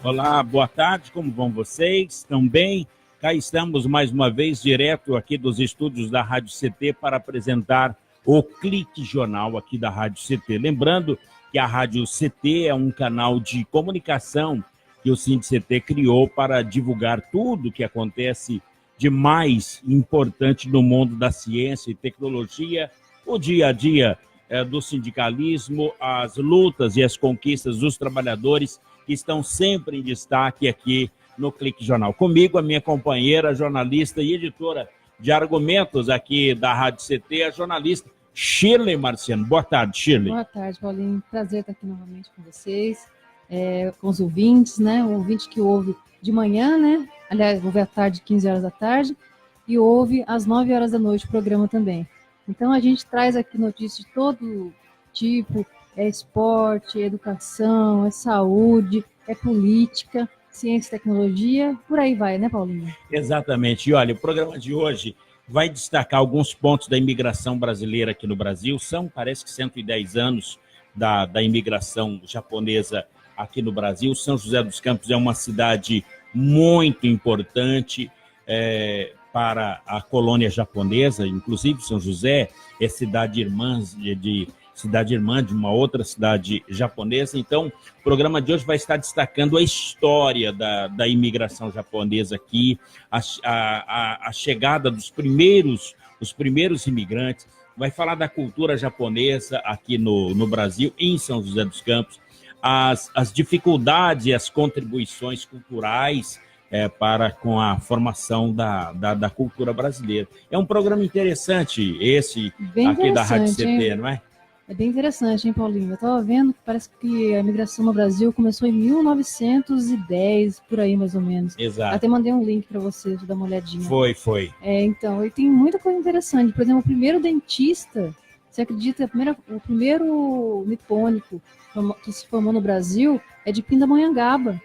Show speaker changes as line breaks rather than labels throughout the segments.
Olá, boa tarde, como vão vocês? Estão bem? Cá estamos mais uma vez direto aqui dos estúdios da Rádio CT para apresentar o Clique Jornal aqui da Rádio CT. Lembrando que a Rádio CT é um canal de comunicação que o SINDI-CT criou para divulgar tudo o que acontece de mais importante no mundo da ciência e tecnologia, o dia a dia do sindicalismo, as lutas e as conquistas dos trabalhadores que estão sempre em destaque aqui no Clique Jornal. Comigo, a minha companheira, jornalista e editora de argumentos aqui da Rádio CT, a jornalista Shirley Marciano. Boa tarde, Shirley.
Boa tarde, Paulinho. Prazer estar aqui novamente com vocês, com os ouvintes, né? O ouvinte que ouve de manhã, né? Aliás, ouve à tarde, 15 horas da tarde, e ouve às 9 horas da noite o programa também. Então, a gente traz aqui notícias de todo tipo, esporte, educação, saúde, política, ciência e tecnologia, por aí vai, né, Paulinho?
Exatamente. E olha, o programa de hoje vai destacar alguns pontos da imigração brasileira aqui no Brasil. São, parece que 110 anos da imigração japonesa aqui no Brasil. São José dos Campos é uma cidade muito importante para a colônia japonesa, inclusive São José é cidade irmã de uma outra cidade japonesa. Então, o programa de hoje vai estar destacando a história da imigração japonesa aqui, a chegada dos primeiros imigrantes, vai falar da cultura japonesa aqui no Brasil, em São José dos Campos, as dificuldades e as contribuições culturais para com a formação da cultura brasileira. É um programa interessante esse
bem
aqui da Rádio CT,
hein?
Não é?
É bem interessante, hein, Paulinho? Eu estava vendo que parece que a imigração no Brasil começou em 1910, por aí mais ou menos.
Exato.
Até mandei um link para você dar uma olhadinha.
Foi.
Então, e tem muita coisa interessante. Por exemplo, o primeiro dentista, você acredita, o primeiro nipônico que se formou no Brasil é de Pindamonhangaba.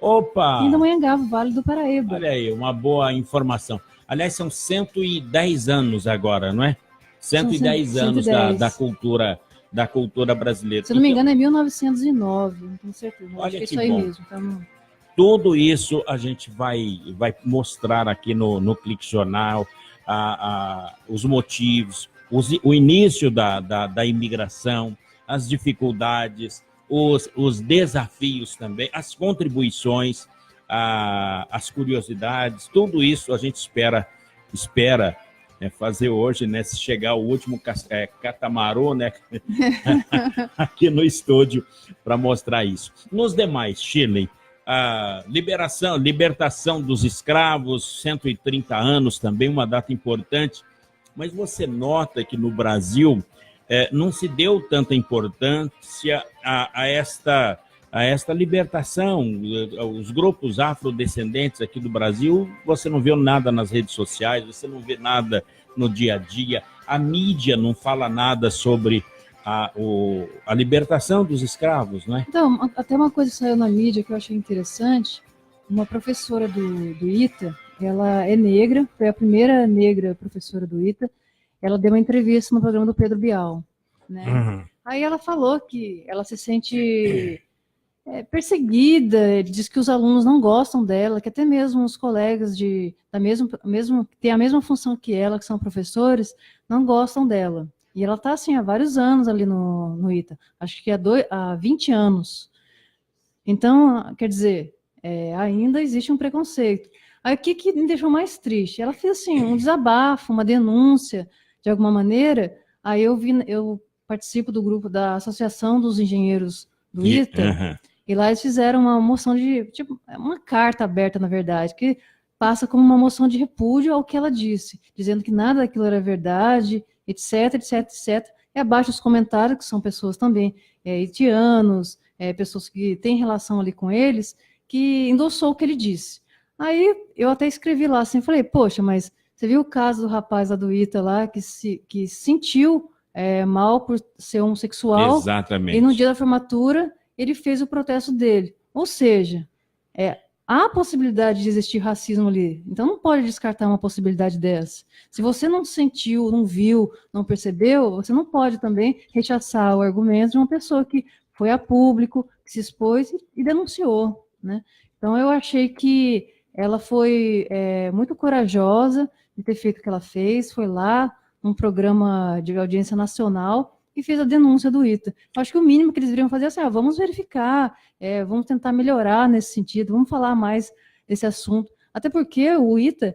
Opa!
Pindamonhangaba, Vale do Paraíba.
Olha aí, uma boa informação. Aliás, são 110 anos agora, não é? 110 anos
110.
da cultura brasileira.
Se eu não me engano, é 1909, não tenho certeza.
Olha
acho que é
que
isso aí
bom.
mesmo. Então...
Tudo isso a gente vai mostrar aqui no Clique Jornal, os motivos, o início da imigração, as dificuldades, os desafios também, as contribuições, as curiosidades, tudo isso a gente espera fazer hoje, né? Se chegar o último catamarã, né? aqui no estúdio para mostrar isso. Nos demais, Shirley, a libertação dos escravos, 130 anos também, uma data importante, mas você nota que no Brasil não se deu tanta importância a esta libertação. Os grupos afrodescendentes aqui do Brasil, você não vê nada nas redes sociais, você não vê nada no dia a dia, a mídia não fala nada sobre a libertação dos escravos, não é?
Então, até uma coisa que saiu na mídia que eu achei interessante, uma professora do ITA, ela é negra, foi a primeira negra professora do ITA, ela deu uma entrevista no programa do Pedro Bial, né?
Uhum.
Aí ela falou que ela se sente perseguida, diz que os alunos não gostam dela, que até mesmo os colegas que têm a mesma função que ela, que são professores, não gostam dela. E ela está assim há vários anos ali no ITA, acho que há 20 anos. Então, quer dizer, ainda existe um preconceito. Aí o que me deixou mais triste? Ela fez assim, um desabafo, uma denúncia, de alguma maneira. Aí eu participo do grupo da Associação dos Engenheiros do ITA,
Uhum.
E lá eles fizeram uma moção uma carta aberta, na verdade, que passa como uma moção de repúdio ao que ela disse, dizendo que nada daquilo era verdade, etc, etc, etc. E abaixo os comentários, que são pessoas também haitianos, pessoas que têm relação ali com eles, que endossou o que ele disse. Aí eu até escrevi lá assim, falei, poxa, mas você viu o caso do rapaz lá do ITA lá, que sentiu mal por ser homossexual.
Exatamente.
E no dia da formatura ele fez o protesto dele. Ou seja, há possibilidade de existir racismo ali. Então não pode descartar uma possibilidade dessa. Se você não sentiu, não viu, não percebeu, você não pode também rechaçar o argumento de uma pessoa que foi a público, que se expôs e denunciou. né? Então, eu achei que ela foi muito corajosa de ter feito o que ela fez, foi lá num programa de audiência nacional e fez a denúncia do ITA. Eu acho que o mínimo que eles deveriam fazer é assim, vamos verificar, vamos tentar melhorar nesse sentido, vamos falar mais desse assunto. Até porque o ITA,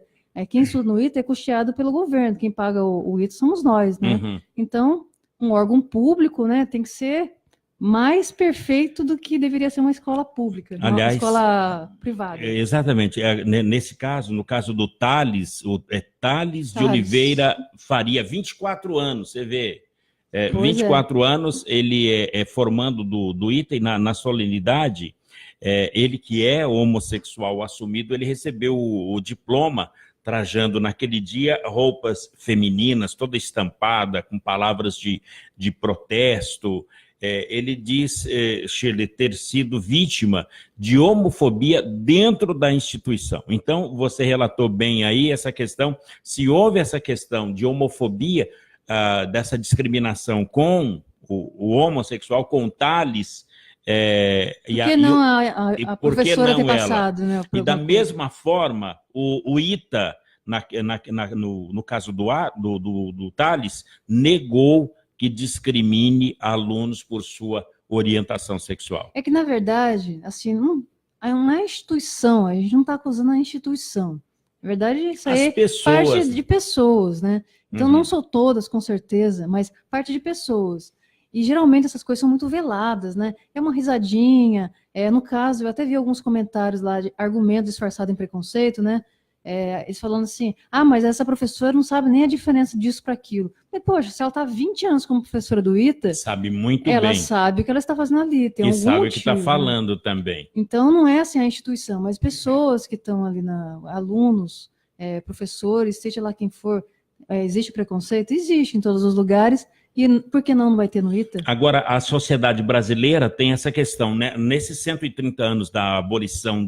quem estuda no ITA é custeado pelo governo, quem paga o ITA somos nós, né?
Uhum.
Então, um órgão público, né, tem que ser mais perfeito do que deveria ser uma escola pública, uma
Aliás,
escola privada.
Exatamente. Nesse caso, no caso do Thales, Thales de Oliveira Faria, 24 anos, você vê. 24 anos, ele é formando do ITA e na solenidade, ele que é homossexual assumido, ele recebeu o diploma trajando naquele dia roupas femininas, toda estampada, com palavras de protesto. Ele diz, Shirley, ter sido vítima de homofobia dentro da instituição. Então, você relatou bem aí essa questão, se houve essa questão de homofobia, dessa discriminação com o homossexual, com o Thales,
por que não a professora ter passado? Né,
e da mesma forma, o ITA, no caso do Thales, negou que discrimine alunos por sua orientação sexual.
É que, na verdade, assim, não é instituição, a gente não está acusando a instituição. Na verdade, isso aí é parte de pessoas, né? Então, não são todas, com certeza, mas parte de pessoas. E, geralmente, essas coisas são muito veladas, né? É uma risadinha. No caso, eu até vi alguns comentários lá de argumento disfarçado em preconceito, né? Eles falando assim, mas essa professora não sabe nem a diferença disso para aquilo. E, poxa, se ela está há 20 anos como professora do ITA,
sabe muito bem.
Ela sabe o que ela está fazendo ali. Tem
e
algum
sabe
motivo,
o que está falando, né? Também.
Então, não é assim a instituição, mas pessoas que estão ali, alunos, professores, seja lá quem for, existe preconceito? Existe em todos os lugares. E por que não vai ter no ITA?
Agora, a sociedade brasileira tem essa questão, né? Nesses 130 anos da abolição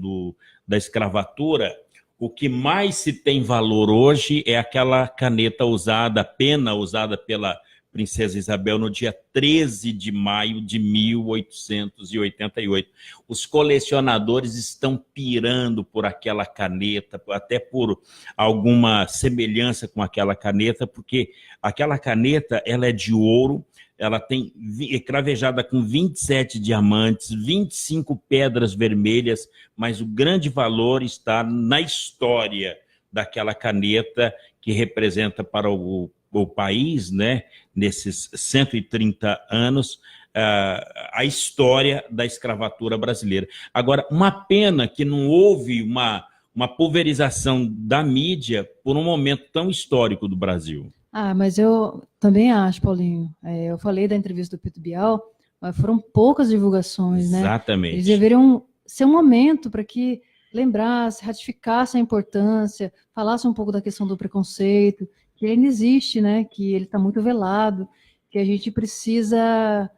da escravatura, o que mais se tem valor hoje é aquela caneta usada, a pena usada pela Princesa Isabel no dia 13 de maio de 1888. Os colecionadores estão pirando por aquela caneta, até por alguma semelhança com aquela caneta, porque aquela caneta ela é de ouro, ela é cravejada com 27 diamantes, 25 pedras vermelhas, mas o grande valor está na história daquela caneta que representa para o país, né, nesses 130 anos, a história da escravatura brasileira. Agora, uma pena que não houve uma pulverização da mídia por um momento tão histórico do Brasil.
Mas eu também acho, Paulinho. Eu falei da entrevista do Pito Bial, mas foram poucas divulgações, né?
Exatamente.
Eles deveriam ser um momento para que lembrasse, ratificasse a importância, falasse um pouco da questão do preconceito, que ainda existe, né? Que ele está muito velado, que a gente precisa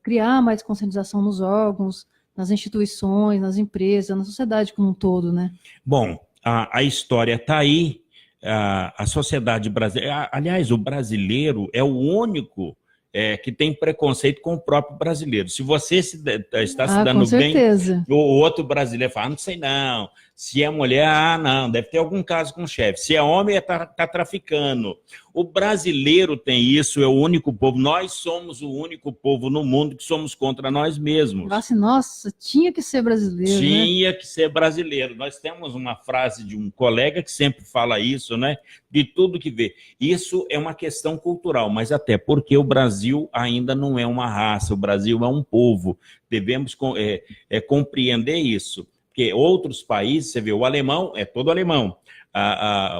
criar mais conscientização nos órgãos, nas instituições, nas empresas, na sociedade como um todo, né?
Bom, a história está aí. A sociedade brasileira, aliás, o brasileiro é o único que tem preconceito com o próprio brasileiro. Se você está se dando bem, o outro brasileiro fala, não sei não, se é mulher, não, deve ter algum caso com o chefe, se é homem, tá traficando. O brasileiro tem isso, é o único povo, nós somos o único povo no mundo que somos contra nós mesmos.
Assim, nossa, tinha que ser brasileiro,
Tinha que ser brasileiro. Nós temos uma frase de um colega que sempre fala isso, né? De tudo que vê. Isso é uma questão cultural, mas até porque o Brasil ainda não é uma raça, o Brasil é um povo. Devemos compreender isso. Porque outros países, você vê, o alemão é todo alemão,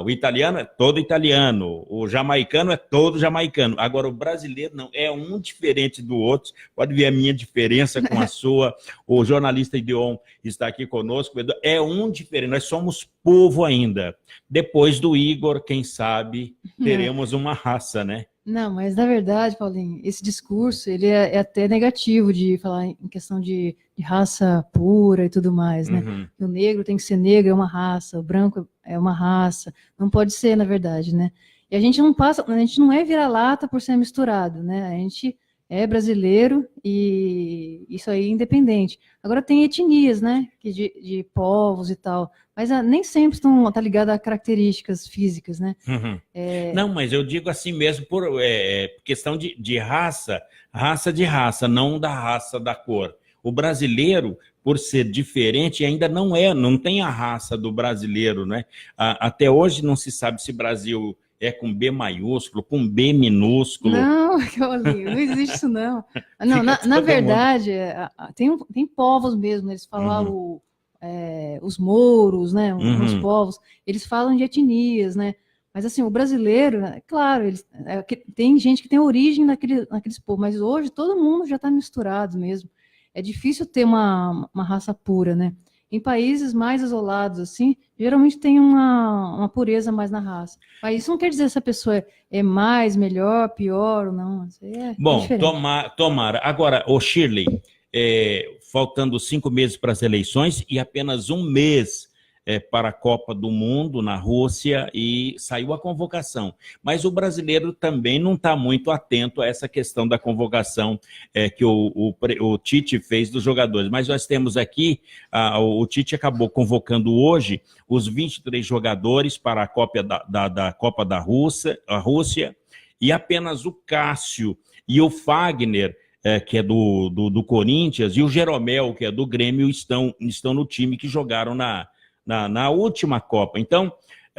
o italiano é todo italiano, o jamaicano é todo jamaicano. Agora, o brasileiro não, é um diferente do outro. Pode ver a minha diferença com a sua. O jornalista Ideon está aqui conosco. É um diferente, nós somos povo ainda. Depois do Igor, quem sabe, teremos uma raça, né?
Não, mas na verdade, Paulinho, esse discurso ele é até negativo de falar em questão de raça pura e tudo mais, né?
Uhum.
O negro tem que ser negro, é uma raça, o branco é uma raça, não pode ser, na verdade, né? E a gente não é vira-lata por ser misturado, né? A gente é brasileiro e isso aí é independente. Agora tem etnias, né, de povos e tal, mas nem sempre tá ligado a características físicas, né?
Uhum. Não, mas eu digo assim mesmo por questão de raça, de raça, não da raça da cor. O brasileiro, por ser diferente, ainda não tem a raça do brasileiro, né? Até hoje não se sabe se Brasil é com B maiúsculo, com B minúsculo.
Não, Paulinho, não existe isso não. Não, na verdade, tem povos mesmo, eles falam os mouros, né, os povos, eles falam de etnias, né? Mas assim, o brasileiro, claro, tem gente que tem origem naqueles povos, mas hoje todo mundo já está misturado mesmo. É difícil ter uma raça pura, né? Em países mais isolados, assim, geralmente tem uma pureza mais na raça. Mas isso não quer dizer se a pessoa é mais, melhor, pior ou não. Isso aí
Bom,
diferente.
tomara. Agora, Shirley, faltando 5 meses para as eleições e apenas 1 mês para a Copa do Mundo na Rússia, e saiu a convocação. Mas o brasileiro também não está muito atento a essa questão da convocação que o Tite fez dos jogadores. Mas nós temos aqui, o Tite acabou convocando hoje os 23 jogadores para a Copa da Copa da Rússia, e apenas o Cássio e o Fagner, que é do Corinthians, e o Jeromel, que é do Grêmio, estão no time que jogaram na última Copa. Então,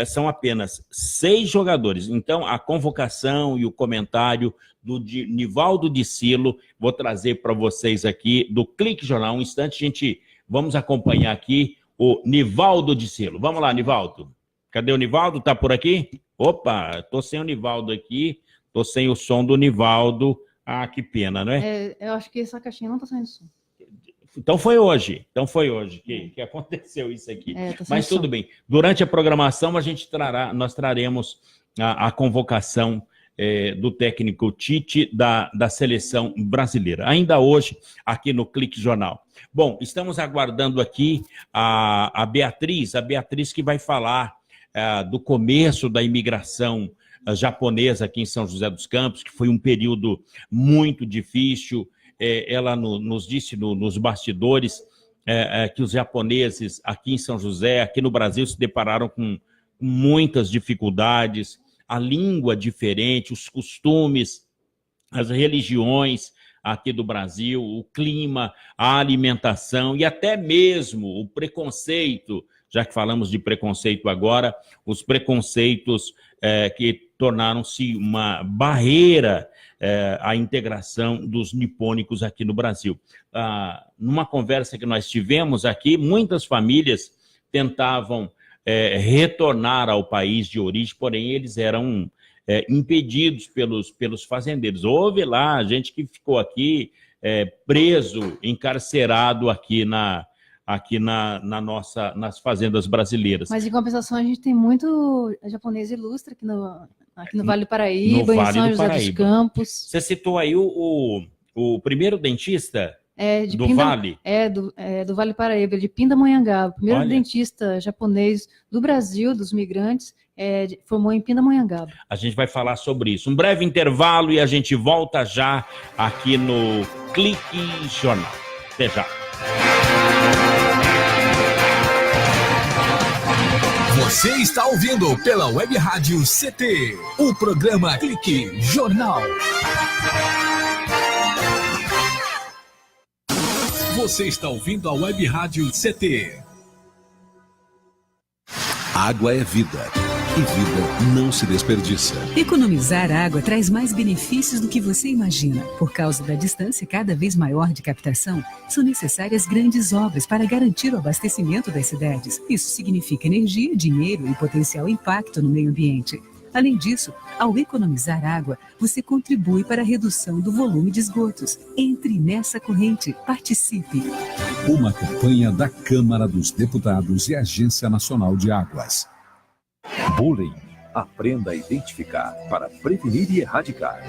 são apenas 6 jogadores. Então, a convocação e o comentário do Nivaldo Dicilo, vou trazer para vocês aqui do Clique Jornal. Um instante, vamos acompanhar aqui o Nivaldo Dicilo. Vamos lá, Nivaldo. Cadê o Nivaldo? Tá por aqui? Opa, tô sem o Nivaldo aqui, tô sem o som do Nivaldo. Ah, que pena, não é?
Eu acho que essa caixinha não tá saindo som.
Então foi hoje que aconteceu isso aqui. Mas tudo bem. Durante a programação nós traremos a convocação do técnico Tite da seleção brasileira. Ainda hoje, aqui no Clique Jornal. Bom, estamos aguardando aqui a Beatriz que vai falar do começo da imigração japonesa aqui em São José dos Campos, que foi um período muito difícil. Ela nos disse nos bastidores que os japoneses aqui em São José, aqui no Brasil, se depararam com muitas dificuldades, a língua diferente, os costumes, as religiões aqui do Brasil, o clima, a alimentação e até mesmo o preconceito, já que falamos de preconceito agora, os preconceitos que tornaram-se uma barreira à integração dos nipônicos aqui no Brasil. Numa conversa que nós tivemos aqui, muitas famílias tentavam retornar ao país de origem, porém eles eram impedidos pelos fazendeiros. Houve lá gente que ficou aqui preso, encarcerado aqui nas fazendas brasileiras.
Mas, em compensação, a gente tem muito japonês ilustre aqui no Vale do Paraíba, em São José dos Campos.
Você citou aí o primeiro dentista do Vale?
Do Vale do Paraíba, de Pindamonhangaba. O primeiro dentista japonês do Brasil, dos migrantes, formou em Pindamonhangaba.
A gente vai falar sobre isso. Um breve intervalo e a gente volta já aqui no Clique Jornal. Até já.
Você está ouvindo pela Web Rádio CT, o programa Clique Jornal. Você está ouvindo a Web Rádio CT. Água é vida. E vida não se desperdiça.
Economizar água traz mais benefícios do que você imagina. Por causa da distância cada vez maior de captação, são necessárias grandes obras para garantir o abastecimento das cidades. Isso significa energia, dinheiro e potencial impacto no meio ambiente. Além disso, ao economizar água, você contribui para a redução do volume de esgotos. Entre nessa corrente, participe.
Uma campanha da Câmara dos Deputados e Agência Nacional de Águas. Bullying. Aprenda a identificar para prevenir e erradicar.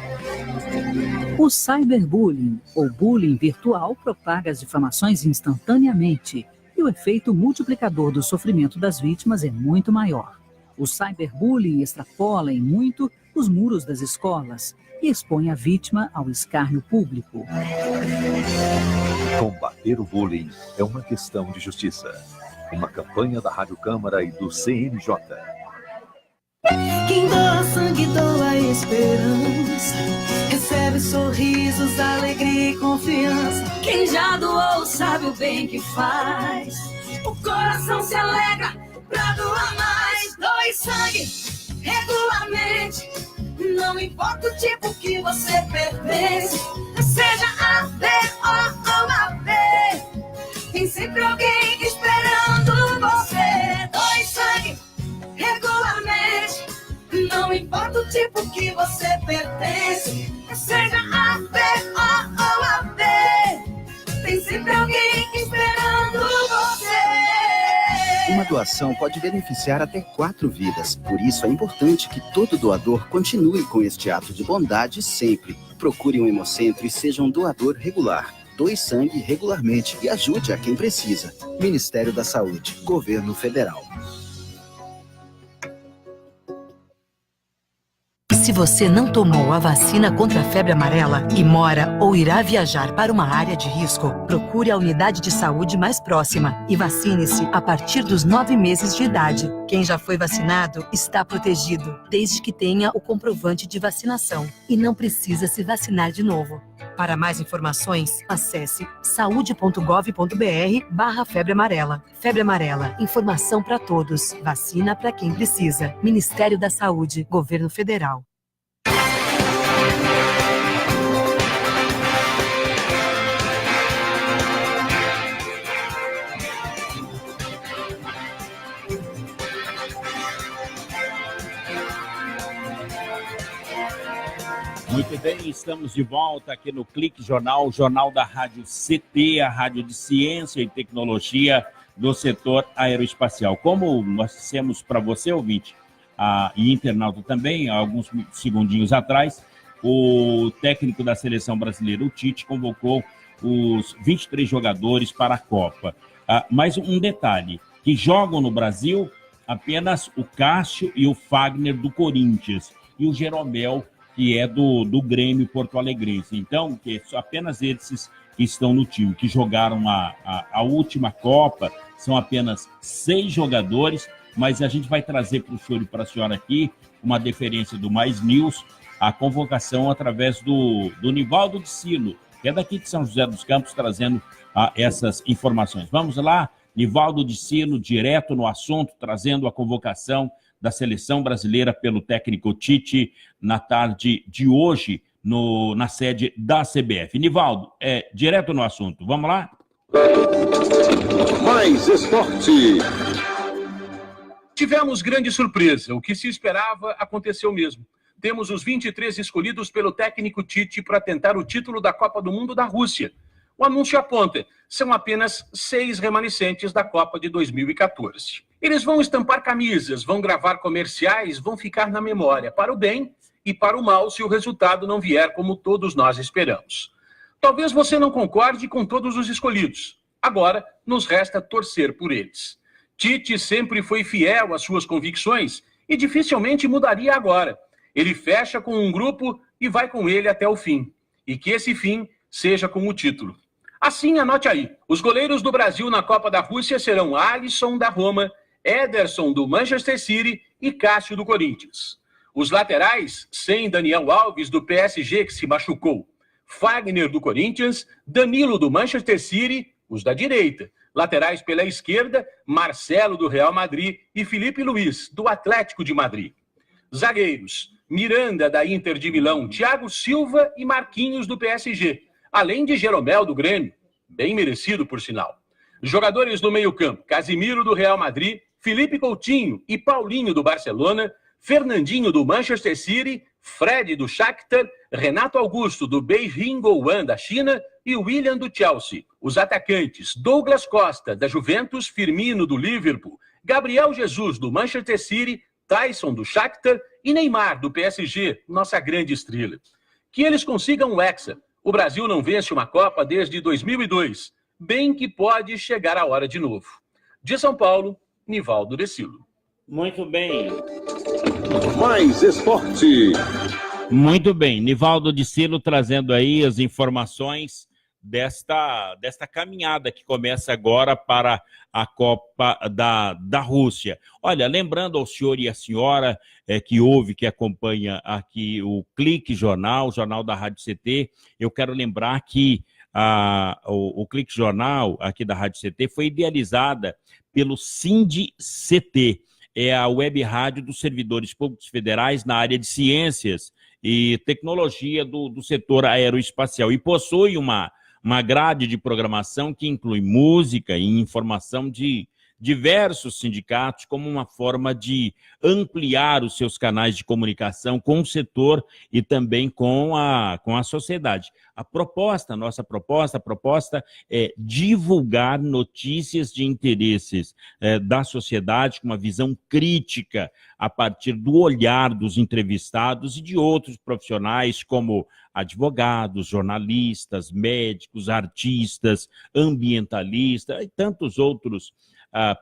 O cyberbullying, ou bullying virtual, propaga as difamações instantaneamente e o efeito multiplicador do sofrimento das vítimas é muito maior. O cyberbullying extrapola em muito os muros das escolas e expõe a vítima ao escárnio público.
Combater o bullying é uma questão de justiça. Uma campanha da Rádio Câmara e do CNJ.
Quem doa sangue, doa esperança. Recebe sorrisos, alegria e confiança. Quem já doou sabe o bem que faz. O coração se alegra pra doar mais. Doe sangue regularmente. Não importa o tipo que você pertence. Seja A, B ou AB. Tem sempre alguém esperando você. Doe sangue regularmente. Não importa o tipo que você pertence. Seja A, B ou AB. Tem sempre alguém esperando você.
Uma doação pode beneficiar até 4 vidas. Por isso é importante que todo doador continue com este ato de bondade sempre. Procure um hemocentro e seja um doador regular. Doe sangue regularmente e ajude a quem precisa. Ministério da Saúde, Governo Federal.
Se você não tomou a vacina contra a febre amarela e mora ou irá viajar para uma área de risco, procure a unidade de saúde mais próxima e vacine-se a partir dos 9 meses de idade. Quem já foi vacinado está protegido, desde que tenha o comprovante de vacinação e não precisa se vacinar de novo. Para mais informações, acesse saude.gov.br/febre amarela. Febre amarela, informação para todos, vacina para quem precisa. Ministério da Saúde, Governo Federal.
Muito bem, estamos de volta aqui no Clique Jornal, o jornal da Rádio CT, a Rádio de Ciência e Tecnologia do setor aeroespacial. Como nós dissemos para você, ouvinte, e internauta também, há alguns segundinhos atrás, o técnico da seleção brasileira, o Tite, convocou os 23 jogadores para a Copa. Mas um detalhe, que jogam no Brasil apenas o Cássio e o Fagner do Corinthians e o Jeromel, que é do Grêmio Porto Alegrense. Então, que apenas esses que estão no time, que jogaram a última Copa, são apenas 6 jogadores, mas a gente vai trazer para o senhor e para a senhora aqui, uma deferência do Mais News, a convocação através do Nivaldo de Silo, que é daqui de São José dos Campos, trazendo essas informações. Vamos lá, Nivaldo de Silo, direto no assunto, trazendo a convocação da seleção brasileira pelo técnico Tite na tarde de hoje, na sede da CBF. Nivaldo, direto no assunto. Vamos lá?
Mais esporte. Tivemos grande surpresa. O que se esperava aconteceu mesmo. Temos os 23 escolhidos pelo técnico Tite para tentar o título da Copa do Mundo da Rússia. O anúncio aponta, são apenas 6 remanescentes da Copa de 2014. Eles vão estampar camisas, vão gravar comerciais, vão ficar na memória, para o bem e para o mal, se o resultado não vier como todos nós esperamos. Talvez você não concorde com todos os escolhidos. Agora, nos resta torcer por eles. Tite sempre foi fiel às suas convicções e dificilmente mudaria agora. Ele fecha com um grupo e vai com ele até o fim. E que esse fim seja com o título. Assim, anote aí. Os goleiros do Brasil na Copa da Rússia serão Alisson, da Roma, Ederson, do Manchester City e Cássio, do Corinthians. Os laterais, sem Daniel Alves, do PSG, que se machucou. Fagner, do Corinthians, Danilo, do Manchester City, os da direita. Laterais pela esquerda, Marcelo, do Real Madrid e Felipe Luiz, do Atlético de Madrid. Zagueiros, Miranda, da Inter de Milão, Thiago Silva e Marquinhos, do PSG. Além de Jeromel, do Grêmio, bem merecido, por sinal. Jogadores do meio-campo, Casimiro, do Real Madrid, Felipe Coutinho e Paulinho, do Barcelona, Fernandinho, do Manchester City, Fred, do Shakhtar, Renato Augusto, do Beijing Guoan, da China, e William, do Chelsea. Os atacantes, Douglas Costa, da Juventus, Firmino, do Liverpool, Gabriel Jesus, do Manchester City, Tyson, do Shakhtar e Neymar, do PSG, nossa grande estrela. Que eles consigam o Hexa. O Brasil não vence uma Copa desde 2002. Bem que pode chegar a hora de novo. De São Paulo, Nivaldo de Silo.
Muito bem.
Mais esporte.
Muito bem. Nivaldo de Silo trazendo aí as informações desta caminhada que começa agora para a Copa da Rússia. Olha, lembrando ao senhor e à senhora que ouve, que acompanha aqui o Clique Jornal, o Jornal da Rádio CT, eu quero lembrar que o Clique Jornal aqui da Rádio CT foi idealizada pelo SINDI-CT, é a web rádio dos servidores públicos federais na área de ciências e tecnologia do setor aeroespacial, e possui uma grade de programação que inclui música e informação de diversos sindicatos como uma forma de ampliar os seus canais de comunicação com o setor e também com a sociedade. A nossa proposta é divulgar notícias de interesses da sociedade com uma visão crítica a partir do olhar dos entrevistados e de outros profissionais como advogados, jornalistas, médicos, artistas, ambientalistas e tantos outros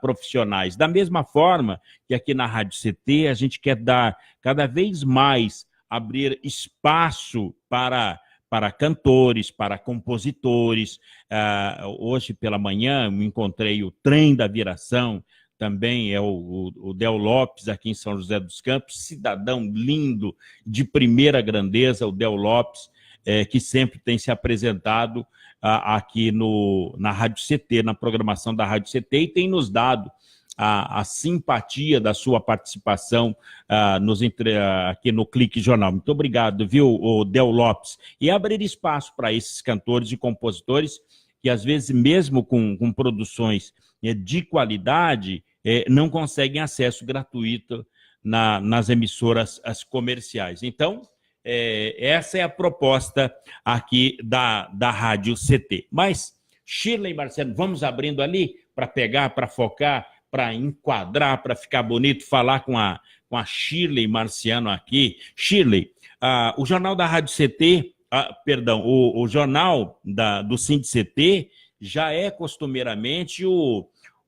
profissionais. Da mesma forma que aqui na Rádio CT a gente quer dar cada vez mais, abrir espaço para cantores, para compositores. Hoje pela manhã me encontrei o Trem da Viração, também é o Del Lopes, aqui em São José dos Campos, cidadão lindo, de primeira grandeza, o Del Lopes, que sempre tem se apresentado aqui na Rádio CT, na programação da Rádio CT, e tem nos dado a simpatia da sua participação aqui no Clique Jornal. Muito obrigado, viu, o Del Lopes. E abrir espaço para esses cantores e compositores que, às vezes, mesmo com produções de qualidade, não conseguem acesso gratuito nas emissoras comerciais. Então, essa é a proposta aqui da Rádio CT. Mas, Shirley Marciano, vamos abrindo ali para pegar, para focar, para enquadrar, para ficar bonito, falar com a Shirley Marciano aqui. Shirley, o jornal da Rádio CT, o jornal do SINDI-CT já é costumeiramente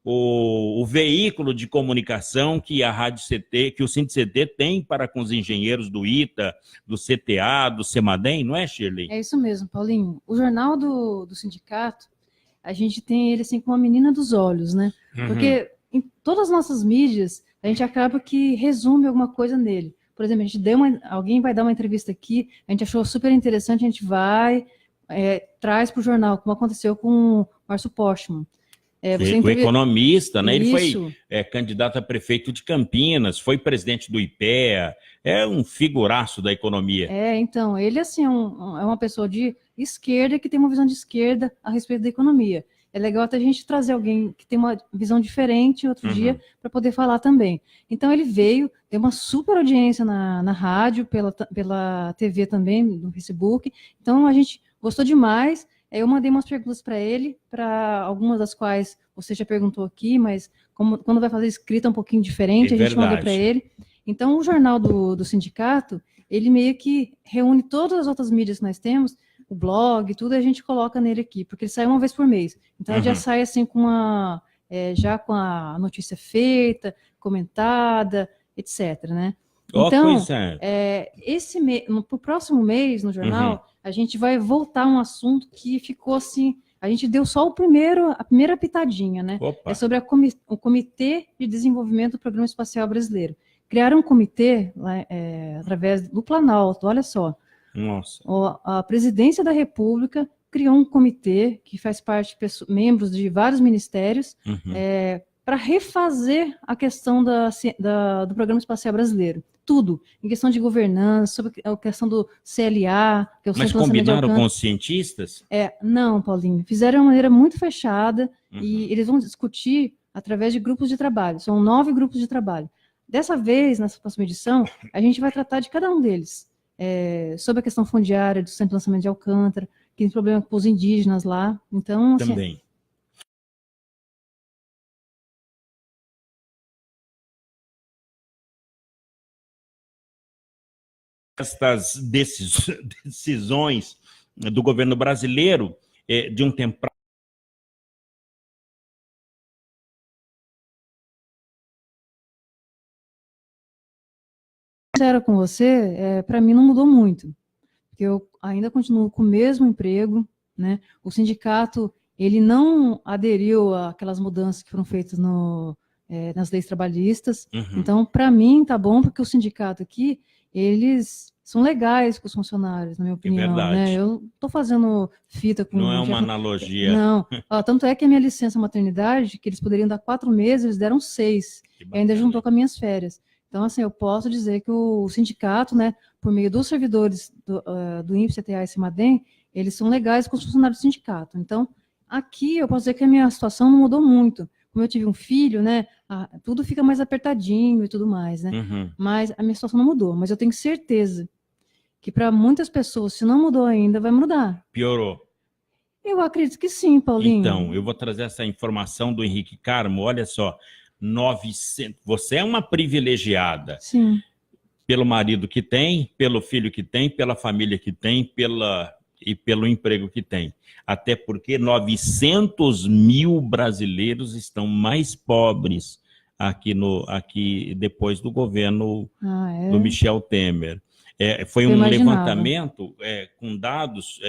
o veículo de comunicação que a Rádio CT, que o SINDI-CT tem para com os engenheiros do ITA, do CTA, do CEMADEM, não é, Shirley?
É isso mesmo, Paulinho. O jornal do sindicato, a gente tem ele assim como a menina dos olhos, né? Porque em todas as nossas mídias, a gente acaba que resume alguma coisa nele. Por exemplo, alguém vai dar uma entrevista aqui, a gente achou super interessante, a gente vai, traz para o jornal, como aconteceu com o Márcio Postman.
O economista, né?
Isso.
Ele foi candidato a prefeito de Campinas, foi presidente do IPEA, é um figuraço da economia.
Então, ele assim, é uma pessoa de esquerda que tem uma visão de esquerda a respeito da economia. É legal até a gente trazer alguém que tem uma visão diferente outro dia para poder falar também. Então, ele veio, deu uma super audiência na rádio, pela TV também, no Facebook. Então, a gente gostou demais. Eu mandei umas perguntas para ele, para algumas das quais você já perguntou aqui, mas quando vai fazer escrita é um pouquinho diferente, a gente mandou para ele. Então, o jornal do sindicato, ele meio que reúne todas as outras mídias que nós temos, o blog, tudo, a gente coloca nele aqui, porque ele sai uma vez por mês. Então, ele já sai assim já com a notícia feita, comentada, etc., né? Então, pro próximo mês, no jornal, a gente vai voltar a um assunto que ficou assim, a gente deu só a primeira pitadinha, né?
Opa.
É sobre o Comitê de Desenvolvimento do Programa Espacial Brasileiro. Criaram um comitê através do Planalto, olha só.
Nossa.
A Presidência da República criou um comitê que faz parte de membros de vários ministérios para refazer a questão do Programa Espacial Brasileiro. Tudo, em questão de governança, sobre a questão do CLA, que é o
Mas
Centro de Lançamento de
combinaram
Alcance.
com os cientistas?
Não, Paulinho, fizeram de uma maneira muito fechada e eles vão discutir através de grupos de trabalho. São 9 grupos de trabalho. Dessa vez, nessa próxima edição, a gente vai tratar de cada um deles. Sobre a questão fundiária do Centro de Lançamento de Alcântara, que tem problema com os indígenas lá. Então, assim,
Também. Estas decisões do governo brasileiro de um tempo
sincera com você, para mim não mudou muito, porque eu ainda continuo com o mesmo emprego, né? O sindicato, ele não aderiu àquelas mudanças que foram feitas nas leis trabalhistas. Então, para mim, tá bom, porque o sindicato aqui, eles são legais com os funcionários, na minha opinião. Né? Eu estou fazendo fita com...
Não é uma analogia.
Não. Tanto é que a minha licença maternidade, que eles poderiam dar 4 meses, eles deram 6. E ainda juntou com as minhas férias. Então, assim, eu posso dizer que o sindicato, né, por meio dos servidores do INPE, CTA e CIMADEM, eles são legais com os funcionários do sindicato. Então, aqui eu posso dizer que a minha situação não mudou muito. Como eu tive um filho, né, tudo fica mais apertadinho e tudo mais, né? Mas a minha situação não mudou. Mas eu tenho certeza que para muitas pessoas, se não mudou ainda, vai mudar.
Piorou.
Eu acredito que sim, Paulinho.
Então, eu vou trazer essa informação do Henrique Carmo. Olha só, 900... Você é uma privilegiada.
Sim.
Pelo marido que tem, pelo filho que tem, pela família que tem, e pelo emprego que tem. Até porque 900 mil brasileiros estão mais pobres aqui depois do governo do Michel Temer. Foi um levantamento com dados,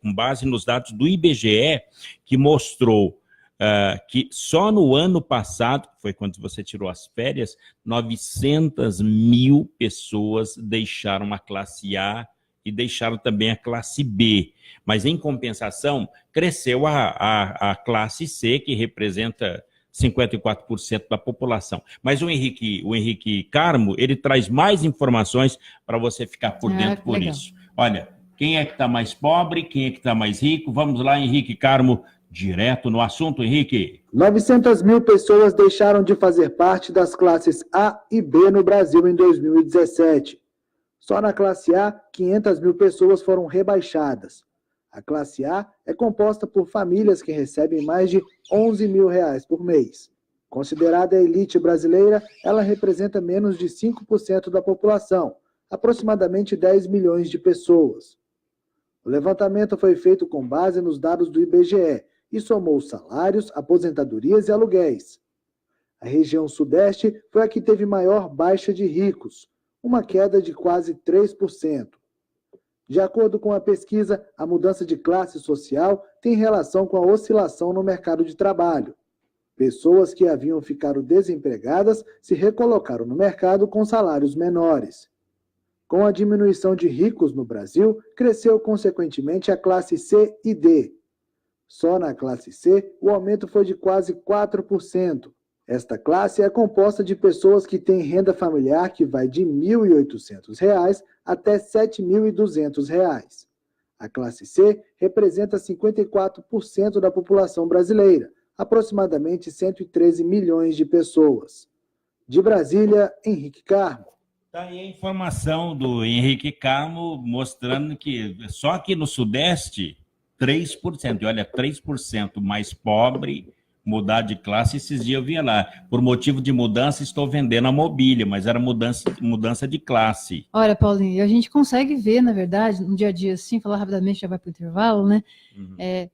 com base nos dados do IBGE, que mostrou que só no ano passado, foi quando você tirou as férias, 900 mil pessoas deixaram a classe A e deixaram também a classe B. Mas, em compensação, cresceu a classe C, que representa 54% da população. Mas o Henrique Carmo, ele traz mais informações para você ficar por dentro por legal. Isso. Olha, quem é que está mais pobre, quem é que está mais rico? Vamos lá, Henrique Carmo, direto no assunto, Henrique.
900 mil pessoas deixaram de fazer parte das classes A e B no Brasil em 2017. Só na classe A, 500 mil pessoas foram rebaixadas. A classe A é composta por famílias que recebem mais de R$11 mil por mês. Considerada a elite brasileira, ela representa menos de 5% da população, aproximadamente 10 milhões de pessoas. O levantamento foi feito com base nos dados do IBGE e somou salários, aposentadorias e aluguéis. A região Sudeste foi a que teve maior baixa de ricos, uma queda de quase 3%. De acordo com a pesquisa, a mudança de classe social tem relação com a oscilação no mercado de trabalho. Pessoas que haviam ficado desempregadas se recolocaram no mercado com salários menores. Com a diminuição de ricos no Brasil, cresceu consequentemente a classe C e D. Só na classe C, o aumento foi de quase 4%. Esta classe é composta de pessoas que têm renda familiar que vai de R$ 1.800 até R$ 7.200. A classe C representa 54% da população brasileira, aproximadamente 113 milhões de pessoas. De Brasília, Henrique Carmo.
Está aí a informação do Henrique Carmo mostrando que só aqui no Sudeste, 3%. E olha, 3% mais pobre, mudar de classe. Esses dias eu via lá, por motivo de mudança, estou vendendo a mobília, mas era mudança de classe.
Olha, Paulinho, a gente consegue ver, na verdade, no dia a dia, assim, falar rapidamente, já vai para o intervalo, né?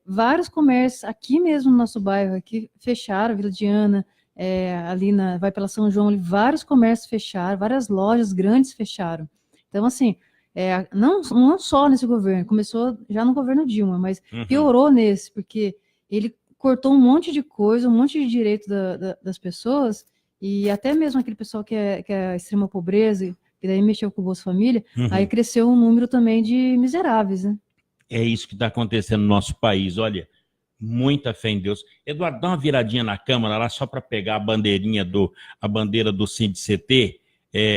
Vários comércios, aqui mesmo no nosso bairro, aqui fecharam, Vila Diana, ali vai pela São João, ali, vários comércios fecharam, várias lojas grandes fecharam. Então, assim, não só nesse governo, começou já no governo Dilma, mas piorou nesse, porque ele cortou um monte de coisa, um monte de direito das pessoas, e até mesmo aquele pessoal que é a extrema pobreza, que daí mexeu com o Bolsa Família, aí cresceu um número também de miseráveis, né? É
isso que está acontecendo no nosso país, olha, muita fé em Deus. Eduardo, dá uma viradinha na câmera lá, só para pegar a bandeira do Sindict-CT,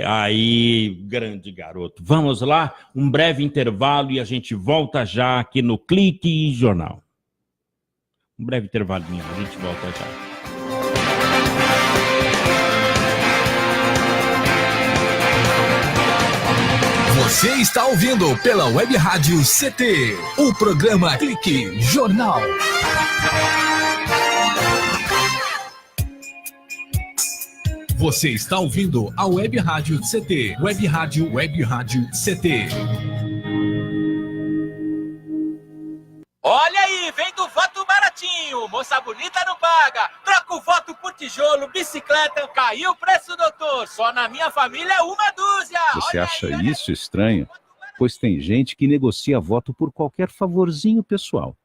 aí, grande garoto. Vamos lá, um breve intervalo e a gente volta já aqui no Clique Jornal. Um breve intervalinho, a gente volta já.
Você está ouvindo pela Web Rádio CT, o programa Clique Jornal. Você está ouvindo a Web Rádio CT, Web Rádio CT.
Olha aí, vem do voto baratinho, moça bonita não paga, troca o voto por
tijolo, bicicleta. Caiu o preço, doutor. Só na minha família é uma dúzia.
Você acha isso estranho? Pois tem gente que negocia voto por qualquer favorzinho pessoal.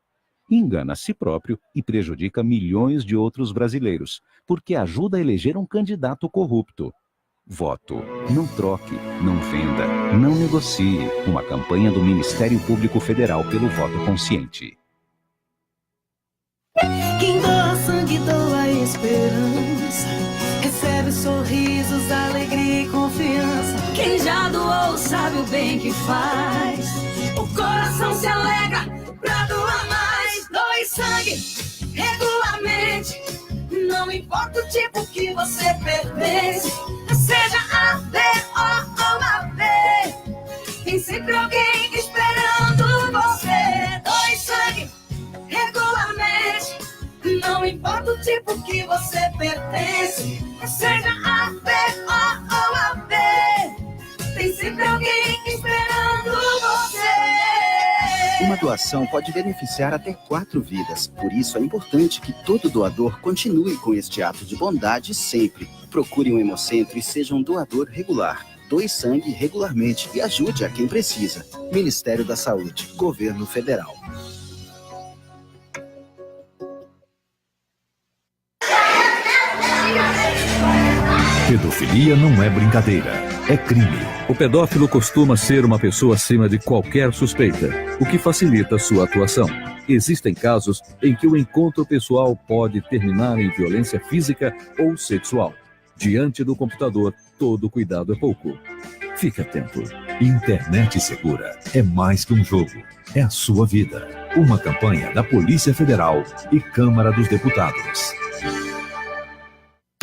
Engana a si próprio e prejudica milhões de outros brasileiros, porque ajuda a eleger um candidato corrupto. Voto. Não troque, não venda, não negocie. Uma campanha do Ministério Público Federal pelo voto consciente.
Quem doa sangue, doa esperança. Recebe sorrisos, alegria e confiança. Quem já doou sabe o bem que faz. O coração se alegra pra doar mais. Doe sangue regularmente. Não importa o tipo que você pertence. Seja A, B ou AB. Tem sempre alguém esperando você. Doe sangue regularmente. Não importa o tipo que você pertence. Seja A, B ou AB. Tem sempre alguém esperando você.
Uma doação pode beneficiar até 4 vidas. Por isso é importante que todo doador continue com este ato de bondade sempre. Procure um hemocentro e seja um doador regular. Doe sangue regularmente e ajude a quem precisa. Ministério da Saúde, Governo Federal.
Pedofilia não é brincadeira, é crime. O pedófilo costuma ser uma pessoa acima de qualquer suspeita, o que facilita sua atuação. Existem casos em que o encontro pessoal pode terminar em violência física ou sexual. Diante do computador, todo cuidado é pouco. Fique atento. Internet segura é mais que um jogo, é a sua vida. Uma campanha da Polícia Federal e Câmara dos Deputados.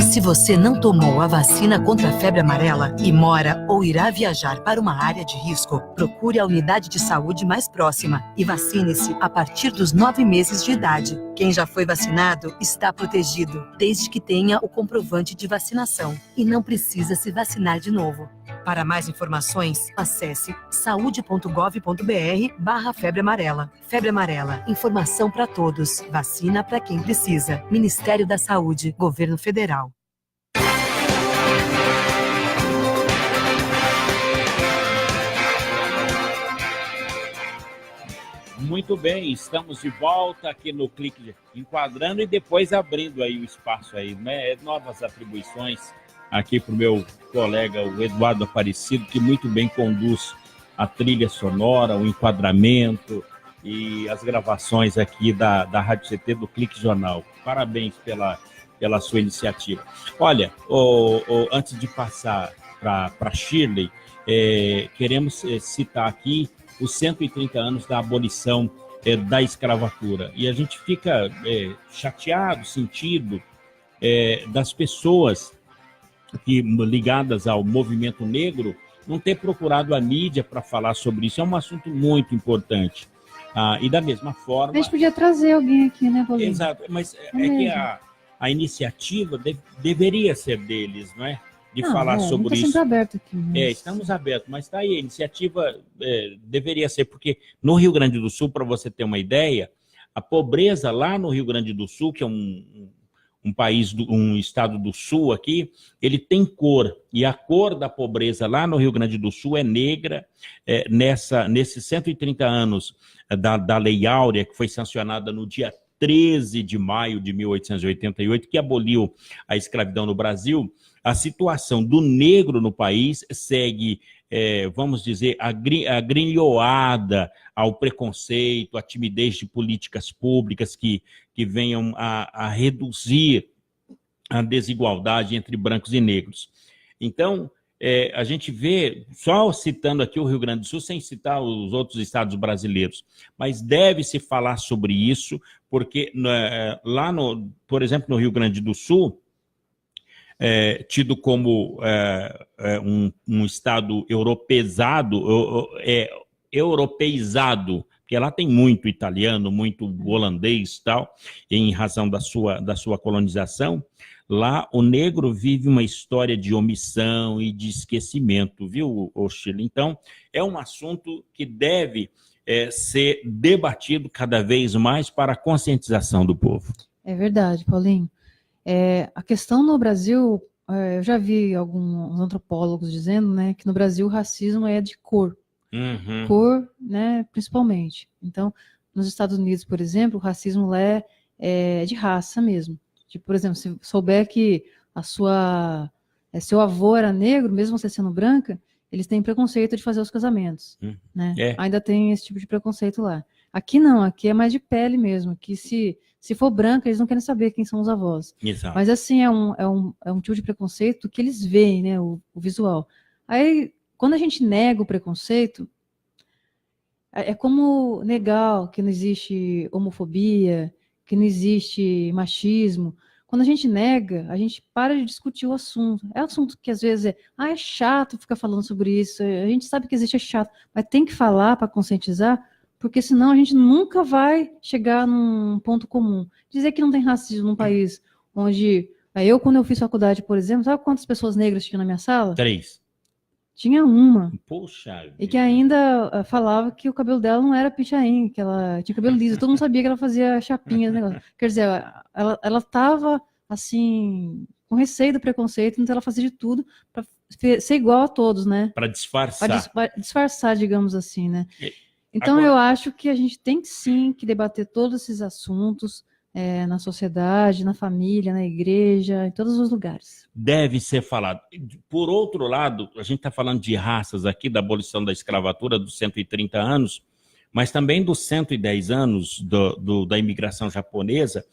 Se você não tomou a vacina contra a febre amarela e mora ou irá viajar para uma área de risco, procure a unidade de saúde mais próxima e vacine-se a partir dos 9 meses de idade. Quem já foi vacinado está protegido, desde que tenha o comprovante de vacinação e não precisa se vacinar de novo. Para mais informações, acesse saude.gov.br/febre amarela. Febre amarela, informação para todos, vacina para quem precisa. Ministério da Saúde, Governo Federal.
Muito bem, estamos de volta aqui no Clique Enquadrando e depois abrindo aí o espaço aí, né? Novas atribuições aqui para o meu colega, o Eduardo Aparecido, que muito bem conduz a trilha sonora, o enquadramento e as gravações aqui da Rádio CT do Clique Jornal. Parabéns pela sua iniciativa. Olha, antes de passar para Shirley, queremos citar aqui os 130 anos da abolição da escravatura. E a gente fica chateado, sentido das pessoas que, ligadas ao movimento negro, não ter procurado a mídia para falar sobre isso. É um assunto muito importante. E da mesma forma...
A gente podia trazer alguém aqui, né, Paulinho?
Exato, mas que a iniciativa deveria ser deles, não é? De falar sobre isso.
Estamos abertos aqui. Mas...
estamos abertos, mas está aí, a iniciativa deveria ser, porque no Rio Grande do Sul, para você ter uma ideia, a pobreza lá no Rio Grande do Sul, que é um país, um estado do Sul aqui, ele tem cor, e a cor da pobreza lá no Rio Grande do Sul é negra. Nesses 130 anos da Lei Áurea, que foi sancionada no dia 13 de maio de 1888, que aboliu a escravidão no Brasil, a situação do negro no país segue, vamos dizer, agrilhoada ao preconceito, à timidez de políticas públicas que venham a reduzir a desigualdade entre brancos e negros. Então, a gente vê, só citando aqui o Rio Grande do Sul, sem citar os outros estados brasileiros, mas deve-se falar sobre isso, porque lá, por exemplo, no Rio Grande do Sul, tido como um estado europeizado, porque lá tem muito italiano, muito holandês e tal, em razão da sua colonização. Lá o negro vive uma história de omissão e de esquecimento, viu, Shirley? Então, é um assunto que deve ser debatido cada vez mais para a conscientização do povo.
É verdade, Paulinho. A questão no Brasil, eu já vi alguns antropólogos dizendo, né, que no Brasil o racismo é de cor.
Uhum.
Cor, né, principalmente. Então, nos Estados Unidos, por exemplo, o racismo lá é de raça mesmo. Tipo, por exemplo, se souber que seu avô era negro, mesmo você sendo branca, eles têm preconceito de fazer os casamentos, né? Ainda tem esse tipo de preconceito lá. Aqui não, aqui é mais de pele mesmo, que se for branca, eles não querem saber quem são os avós.
Exato.
Mas assim, é um tipo de preconceito que eles veem, né, o visual. Aí, quando a gente nega o preconceito, é como negar que não existe homofobia, que não existe machismo. Quando a gente nega, a gente para de discutir o assunto. É um assunto que às vezes é chato ficar falando sobre isso. A gente sabe que existe, é chato, mas tem que falar para conscientizar, porque senão a gente nunca vai chegar num ponto comum. Dizer que não tem racismo num país onde... quando eu fiz faculdade, por exemplo, sabe quantas pessoas negras tinha na minha sala?
3.
Tinha uma.
Poxa.
E que ainda falava que o cabelo dela não era pichain, que ela tinha cabelo liso. Todo mundo sabia que ela fazia chapinha, negócio. Quer dizer, ela estava, assim, com receio do preconceito, então ela fazia de tudo para ser igual a todos, né?
Para disfarçar.
Para disfarçar, digamos assim, né? Então,
Agora...
eu acho que a gente tem sim que debater todos esses assuntos na sociedade, na família, na igreja, em todos os lugares.
Deve ser falado. Por outro lado, a gente está falando de raças aqui, da abolição da escravatura dos 130 anos, mas também dos 110 anos da imigração japonesa.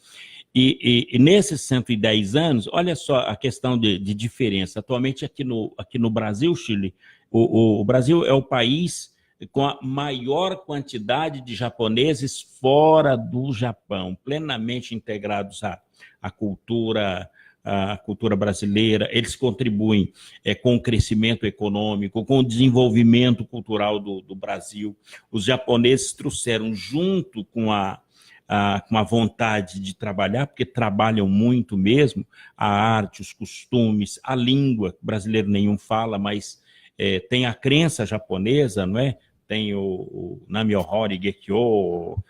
E nesses 110 anos, olha só a questão de diferença. Atualmente, aqui no Brasil, Chile, o Brasil é o país com a maior quantidade de japoneses fora do Japão, plenamente integrados à cultura brasileira. Eles contribuem com o crescimento econômico, com o desenvolvimento cultural do Brasil. Os japoneses trouxeram, junto com a vontade de trabalhar, porque trabalham muito mesmo, a arte, os costumes, a língua, brasileiro nenhum fala, mas tem a crença japonesa, não é? Tem o Namyohori Gekyo,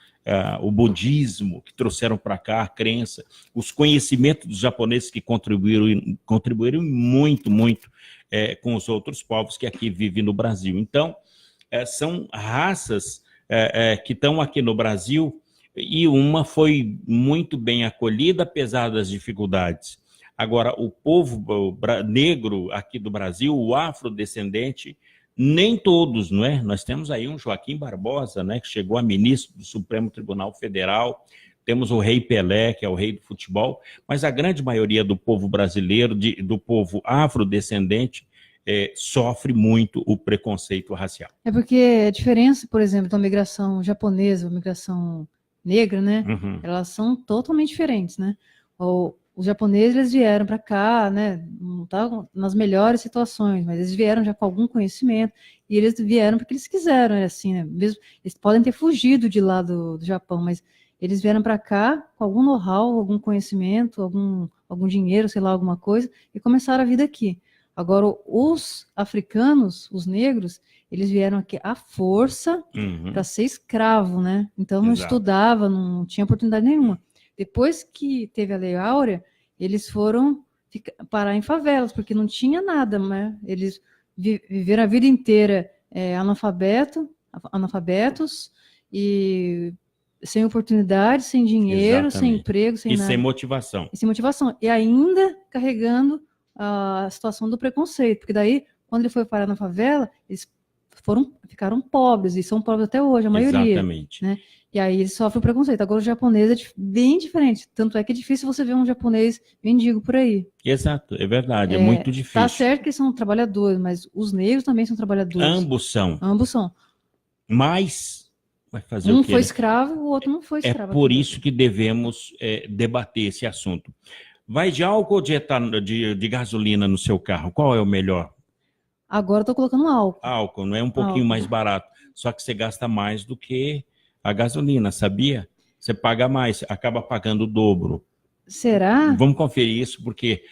o budismo, que trouxeram para cá a crença, os conhecimentos dos japoneses que contribuíram muito, muito com os outros povos que aqui vivem no Brasil. Então, são raças que estão aqui no Brasil, e uma foi muito bem acolhida, apesar das dificuldades. Agora, o povo negro aqui do Brasil, o afrodescendente, nem todos, não é? Nós temos aí um Joaquim Barbosa, né, que chegou a ministro do Supremo Tribunal Federal, temos o Rei Pelé, que é o rei do futebol, mas a grande maioria do povo brasileiro, do povo afrodescendente, sofre muito o preconceito racial.
É porque a diferença, por exemplo, da migração japonesa, a migração negra, né, elas são totalmente diferentes, né? Os japoneses, eles vieram para cá, né, não estavam nas melhores situações, mas eles vieram já com algum conhecimento, e eles vieram porque eles quiseram, assim, né, mesmo, eles podem ter fugido de lá do Japão, mas eles vieram para cá com algum know-how, algum conhecimento, algum dinheiro, sei lá, alguma coisa, e começaram a vida aqui. Agora, os africanos, os negros, eles vieram aqui à força para ser escravo, né? Então não estudava, não tinha oportunidade nenhuma. Depois que teve a Lei Áurea, eles foram parar em favelas, porque não tinha nada, né? Eles viveram a vida inteira analfabetos e sem oportunidade, sem dinheiro, sem emprego, sem nada.
Sem motivação.
E sem motivação. E ainda carregando a situação do preconceito, porque daí, quando ele foi parar na favela, eles ficaram pobres, e são pobres até hoje, a maioria.
Exatamente.
Né? E aí eles sofrem o preconceito. Agora o japonês é bem diferente, tanto é que é difícil você ver um japonês mendigo por aí.
Exato, é verdade, é muito difícil.
Tá certo que eles são trabalhadores, mas os negros também são trabalhadores.
Ambos são. Mas vai fazer o quê?
Um foi escravo, o outro não foi escravo.
É por isso que devemos debater esse assunto. Vai de álcool ou de gasolina no seu carro? Qual é o melhor?
Agora eu tô colocando álcool.
Álcool, não é um pouquinho mais barato. Só que você gasta mais do que a gasolina, sabia? Você paga mais, acaba pagando o dobro.
Será?
Vamos conferir isso, porque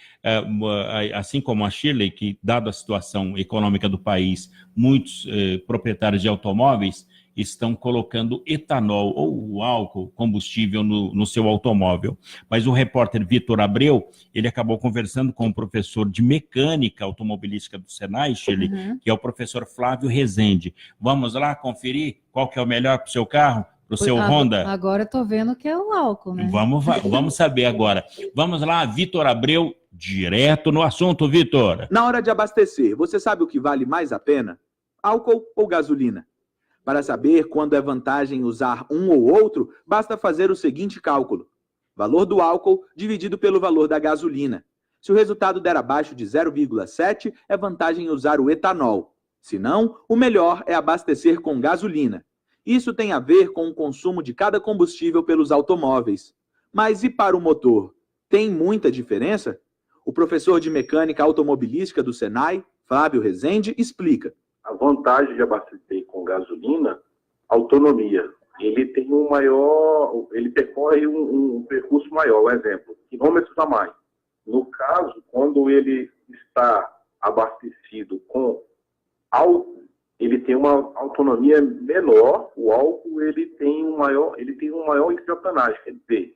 assim como a Chile, que dada a situação econômica do país, muitos proprietários de automóveis estão colocando etanol ou álcool combustível no seu automóvel. Mas o repórter Vitor Abreu, ele acabou conversando com o professor de mecânica automobilística do Senai, Shirley, que é o professor Flávio Rezende. Vamos lá conferir qual que é o melhor para o seu carro, para o seu Honda?
Agora eu tô vendo que é o álcool, né?
Vamos saber agora. Vamos lá, Vitor Abreu, direto no assunto, Vitor.
Na hora de abastecer, você sabe o que vale mais a pena? Álcool ou gasolina? Para saber quando é vantagem usar um ou outro, basta fazer o seguinte cálculo: valor do álcool dividido pelo valor da gasolina. Se o resultado der abaixo de 0,7, é vantagem usar o etanol. Se não, o melhor é abastecer com gasolina. Isso tem a ver com o consumo de cada combustível pelos automóveis. Mas e para o motor? Tem muita diferença? O professor de mecânica automobilística do Senai, Flávio Rezende, explica.
A vantagem de abastecer com gasolina, autonomia. Ele tem um maior, ele percorre um percurso maior, exemplo, quilômetros a mais. No caso, quando ele está abastecido com álcool, ele tem uma autonomia menor. O álcool ele tem um maior hidrotanagem, quer dizer,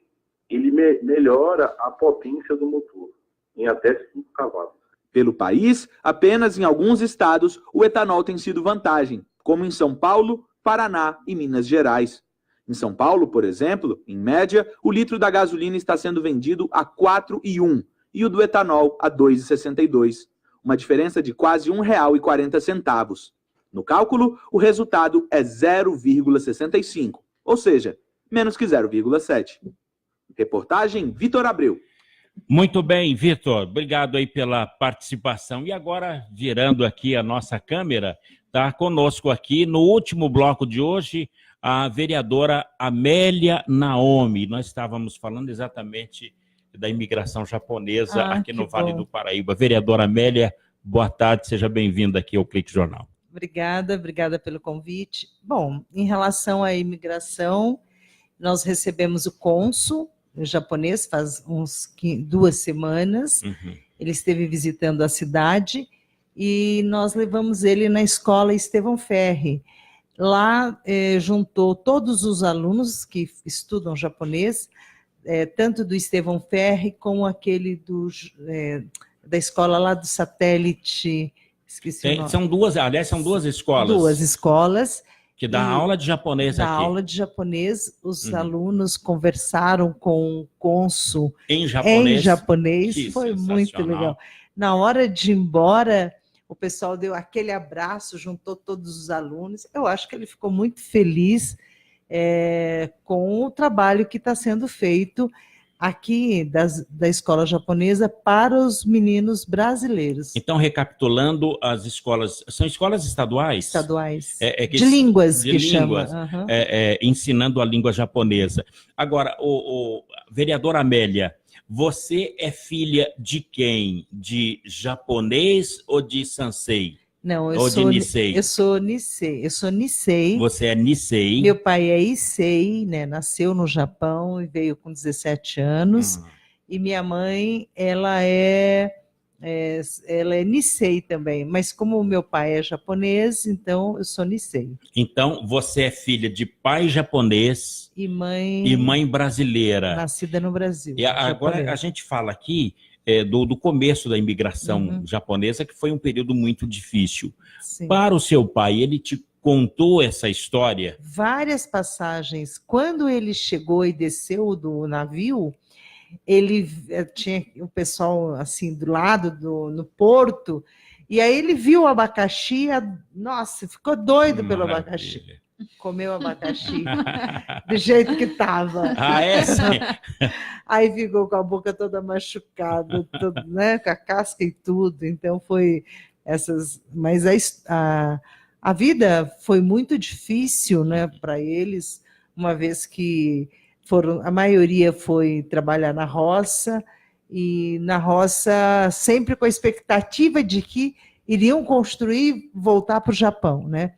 ele melhora a potência do motor em até 5 cavalos.
Pelo país, apenas em alguns estados o etanol tem sido vantagem, como em São Paulo, Paraná e Minas Gerais. Em São Paulo, por exemplo, em média, o litro da gasolina está sendo vendido a R$ 4,01 e o do etanol a R$ 2,62, uma diferença de quase R$ 1,40. No cálculo, o resultado é 0,65, ou seja, menos que 0,7. Reportagem Vitor Abreu.
Muito bem, Vitor, obrigado aí pela participação. E agora, virando aqui a nossa câmera, está conosco aqui no último bloco de hoje a vereadora Amélia Naomi. Nós estávamos falando exatamente da imigração japonesa aqui no Vale do Paraíba. Vereadora Amélia, boa tarde, seja bem-vinda aqui ao Clique Jornal.
Obrigada pelo convite. Bom, em relação à imigração, nós recebemos o cônsul japonês faz 2 semanas. Ele esteve visitando a cidade e nós levamos ele na escola Estevão Ferri. Lá juntou todos os alunos que estudam japonês, tanto do Estevão Ferri como aquele da escola lá do satélite. Esqueci o nome.
São duas escolas.
2 escolas.
Que dá aula de japonês aqui.
Da aula de japonês, os alunos conversaram com o cônsul em japonês. Foi muito legal. Na hora de ir embora, o pessoal deu aquele abraço, juntou todos os alunos. Eu acho que ele ficou muito feliz com o trabalho que está sendo feito aqui da escola japonesa para os meninos brasileiros.
Então, recapitulando, as escolas, são escolas estaduais?
Estaduais. De línguas, que chama.
Ensinando a língua japonesa. Agora, vereadora Amélia, você é filha de quem? De japonês ou de Sansei?
Não, eu sou Nisei. Eu sou Nisei.
Você é Nisei.
Meu pai é Issei, né? Nasceu no Japão e veio com 17 anos. E minha mãe, ela é Nisei também. Mas como o meu pai é japonês, então eu sou Nisei.
Então, você é filha de pai japonês e mãe brasileira.
Nascida no Brasil.
E agora a gente fala aqui do começo da imigração japonesa, que foi um período muito difícil.
Sim. Para
o seu pai, ele te contou essa história?
Várias passagens. Quando ele chegou e desceu do navio, ele tinha o pessoal assim do lado no porto, e aí ele viu o abacaxi, nossa, ficou doido pelo abacaxi. Comeu abacaxi do jeito que estava.
Sim.
Aí ficou com a boca toda machucada, né, com a casca e tudo. Então foi essas. Mas a vida foi muito difícil, né, para eles, uma vez que a maioria foi trabalhar na roça, e na roça sempre com a expectativa de que iriam construir, voltar para o Japão, né?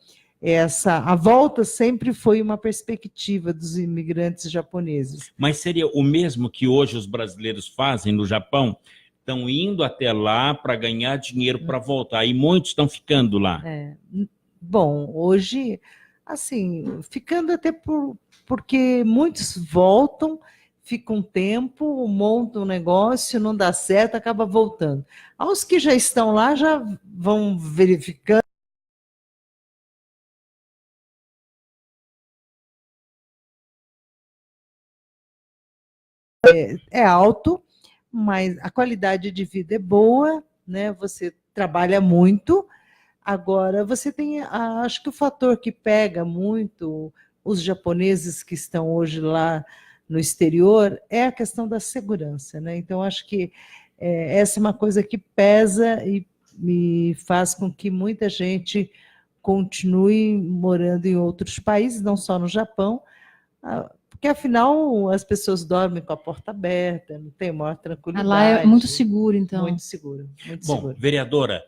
A volta sempre foi uma perspectiva dos imigrantes japoneses.
Mas seria o mesmo que hoje os brasileiros fazem no Japão? Estão indo até lá para ganhar dinheiro para voltar, e muitos estão ficando lá.
Bom, hoje assim, ficando até porque muitos voltam, ficam um tempo, montam um negócio, não dá certo, acaba voltando. Aos que já estão lá, já vão verificando. É alto, mas a qualidade de vida é boa, né? Você trabalha muito. Agora, você tem, acho que o fator que pega muito os japoneses que estão hoje lá no exterior é a questão da segurança, né? Então, acho que essa é uma coisa que pesa e me faz com que muita gente continue morando em outros países, não só no Japão, porque afinal as pessoas dormem com a porta aberta, não tem maior tranquilidade.
Lá é muito seguro, então.
Muito seguro, muito
Bom,
seguro.
vereadora,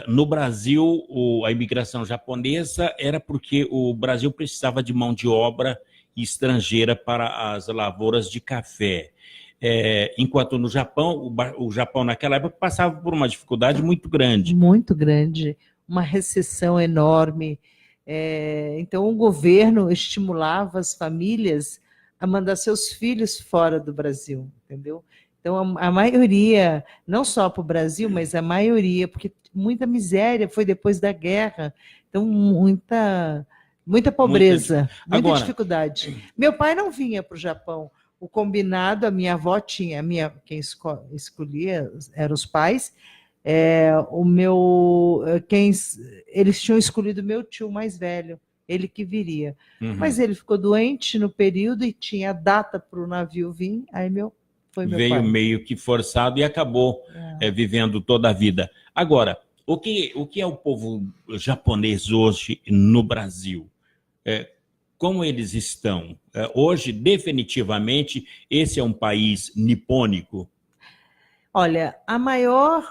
no Brasil, a imigração japonesa era porque o Brasil precisava de mão de obra estrangeira para as lavouras de café. Enquanto no Japão, o Japão naquela época passava por uma dificuldade muito grande.
Muito grande, uma recessão enorme. Então, o governo estimulava as famílias a mandar seus filhos fora do Brasil, entendeu? Então, a maioria, não só para o Brasil, mas a maioria, porque muita miséria foi depois da guerra, então muita pobreza, muita dificuldade. Meu pai não vinha para o Japão. O combinado, a minha avó tinha, quem escolhia eram os pais. Eles tinham escolhido meu tio mais velho, ele que viria. Mas ele ficou doente no período e tinha data para o navio vir, aí foi meu
veio
pai.
Meio que forçado e acabou vivendo toda a vida. Agora, o que é o povo japonês hoje no Brasil? Como eles estão? Hoje, definitivamente, esse é um país nipônico?
Olha, o maior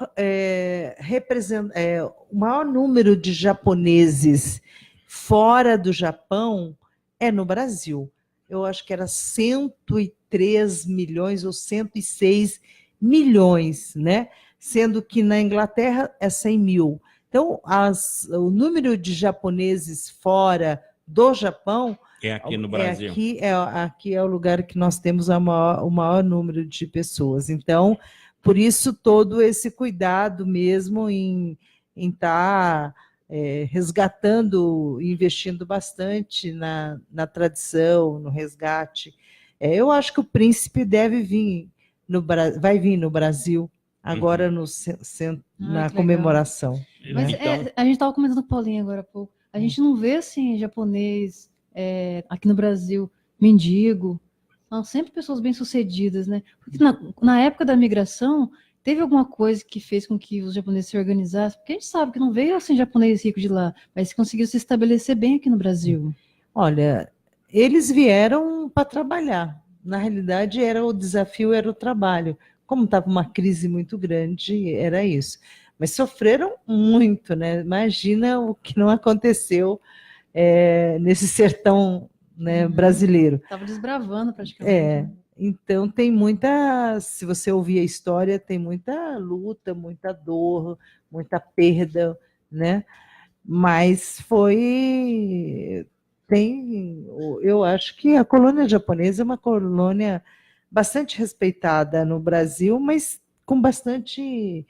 número de japoneses fora do Japão é no Brasil. Eu acho que era 103 milhões ou 106 milhões, né? Sendo que na Inglaterra é 100 mil. Então, o número de japoneses fora do Japão
é aqui no Brasil.
Aqui é o lugar que nós temos o maior número de pessoas. Então, por isso, todo esse cuidado mesmo em estar resgatando, investindo bastante na tradição, no resgate. Eu acho que o príncipe deve vir, vai vir no Brasil, agora na comemoração.
Mas
né?
a gente estava comentando com o Paulinho agora há pouco. A gente não vê assim, japonês aqui no Brasil, mendigo. São sempre pessoas bem-sucedidas, né? Porque na época da migração, teve alguma coisa que fez com que os japoneses se organizassem? Porque a gente sabe que não veio assim japonês rico de lá, mas conseguiu se estabelecer bem aqui no Brasil.
Olha, eles vieram para trabalhar. Na realidade, o desafio era o trabalho. Como estava uma crise muito grande, era isso. Mas sofreram muito, né? Imagina o que não aconteceu nesse sertão, né, brasileiro.
Estava desbravando praticamente.
Então tem se você ouvir a história, tem muita luta, muita dor, muita perda, né? Mas eu acho que a colônia japonesa é uma colônia bastante respeitada no Brasil, mas com bastante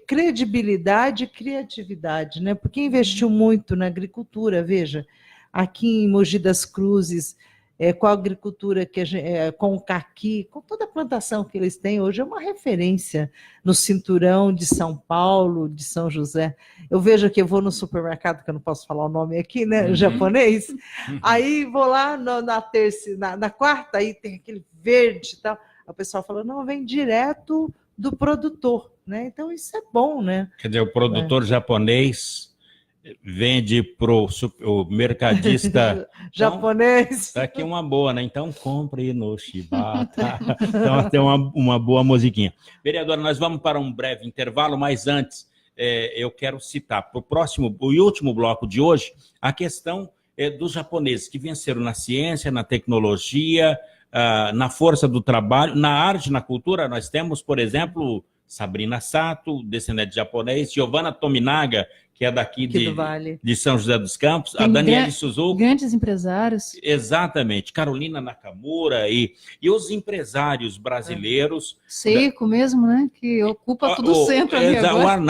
credibilidade e criatividade, né? Porque investiu muito na agricultura, veja, aqui em Mogi das Cruzes, com a agricultura com o caqui, com toda a plantação que eles têm hoje, é uma referência no cinturão de São Paulo, de São José. Eu vejo que eu vou no supermercado, que eu não posso falar o nome aqui, né, japonês, aí vou lá na quarta, aí tem aquele verde e tal, o pessoal fala, não, vem direto do produtor, né? Então isso é bom, né?
Quer dizer, o produtor japonês vende para o mercadista
japonês.
Tá aqui uma boa, né? Então compre no Shibata. Então tem uma boa musiquinha. Vereadora, nós vamos para um breve intervalo, mas antes eu quero citar para o próximo e último bloco de hoje a questão dos japoneses que venceram na ciência, na tecnologia, na força do trabalho, na arte, na cultura. Nós temos, por exemplo, Sabrina Sato, descendente de japonês, Giovanna Tominaga, que é daqui
do Vale.
de São José dos Campos, a
Tem
Daniele Suzuki.
Grandes empresários.
Exatamente, Carolina Nakamura e os empresários brasileiros.
Seiko mesmo, né? Que ocupa todo o centro ali agora.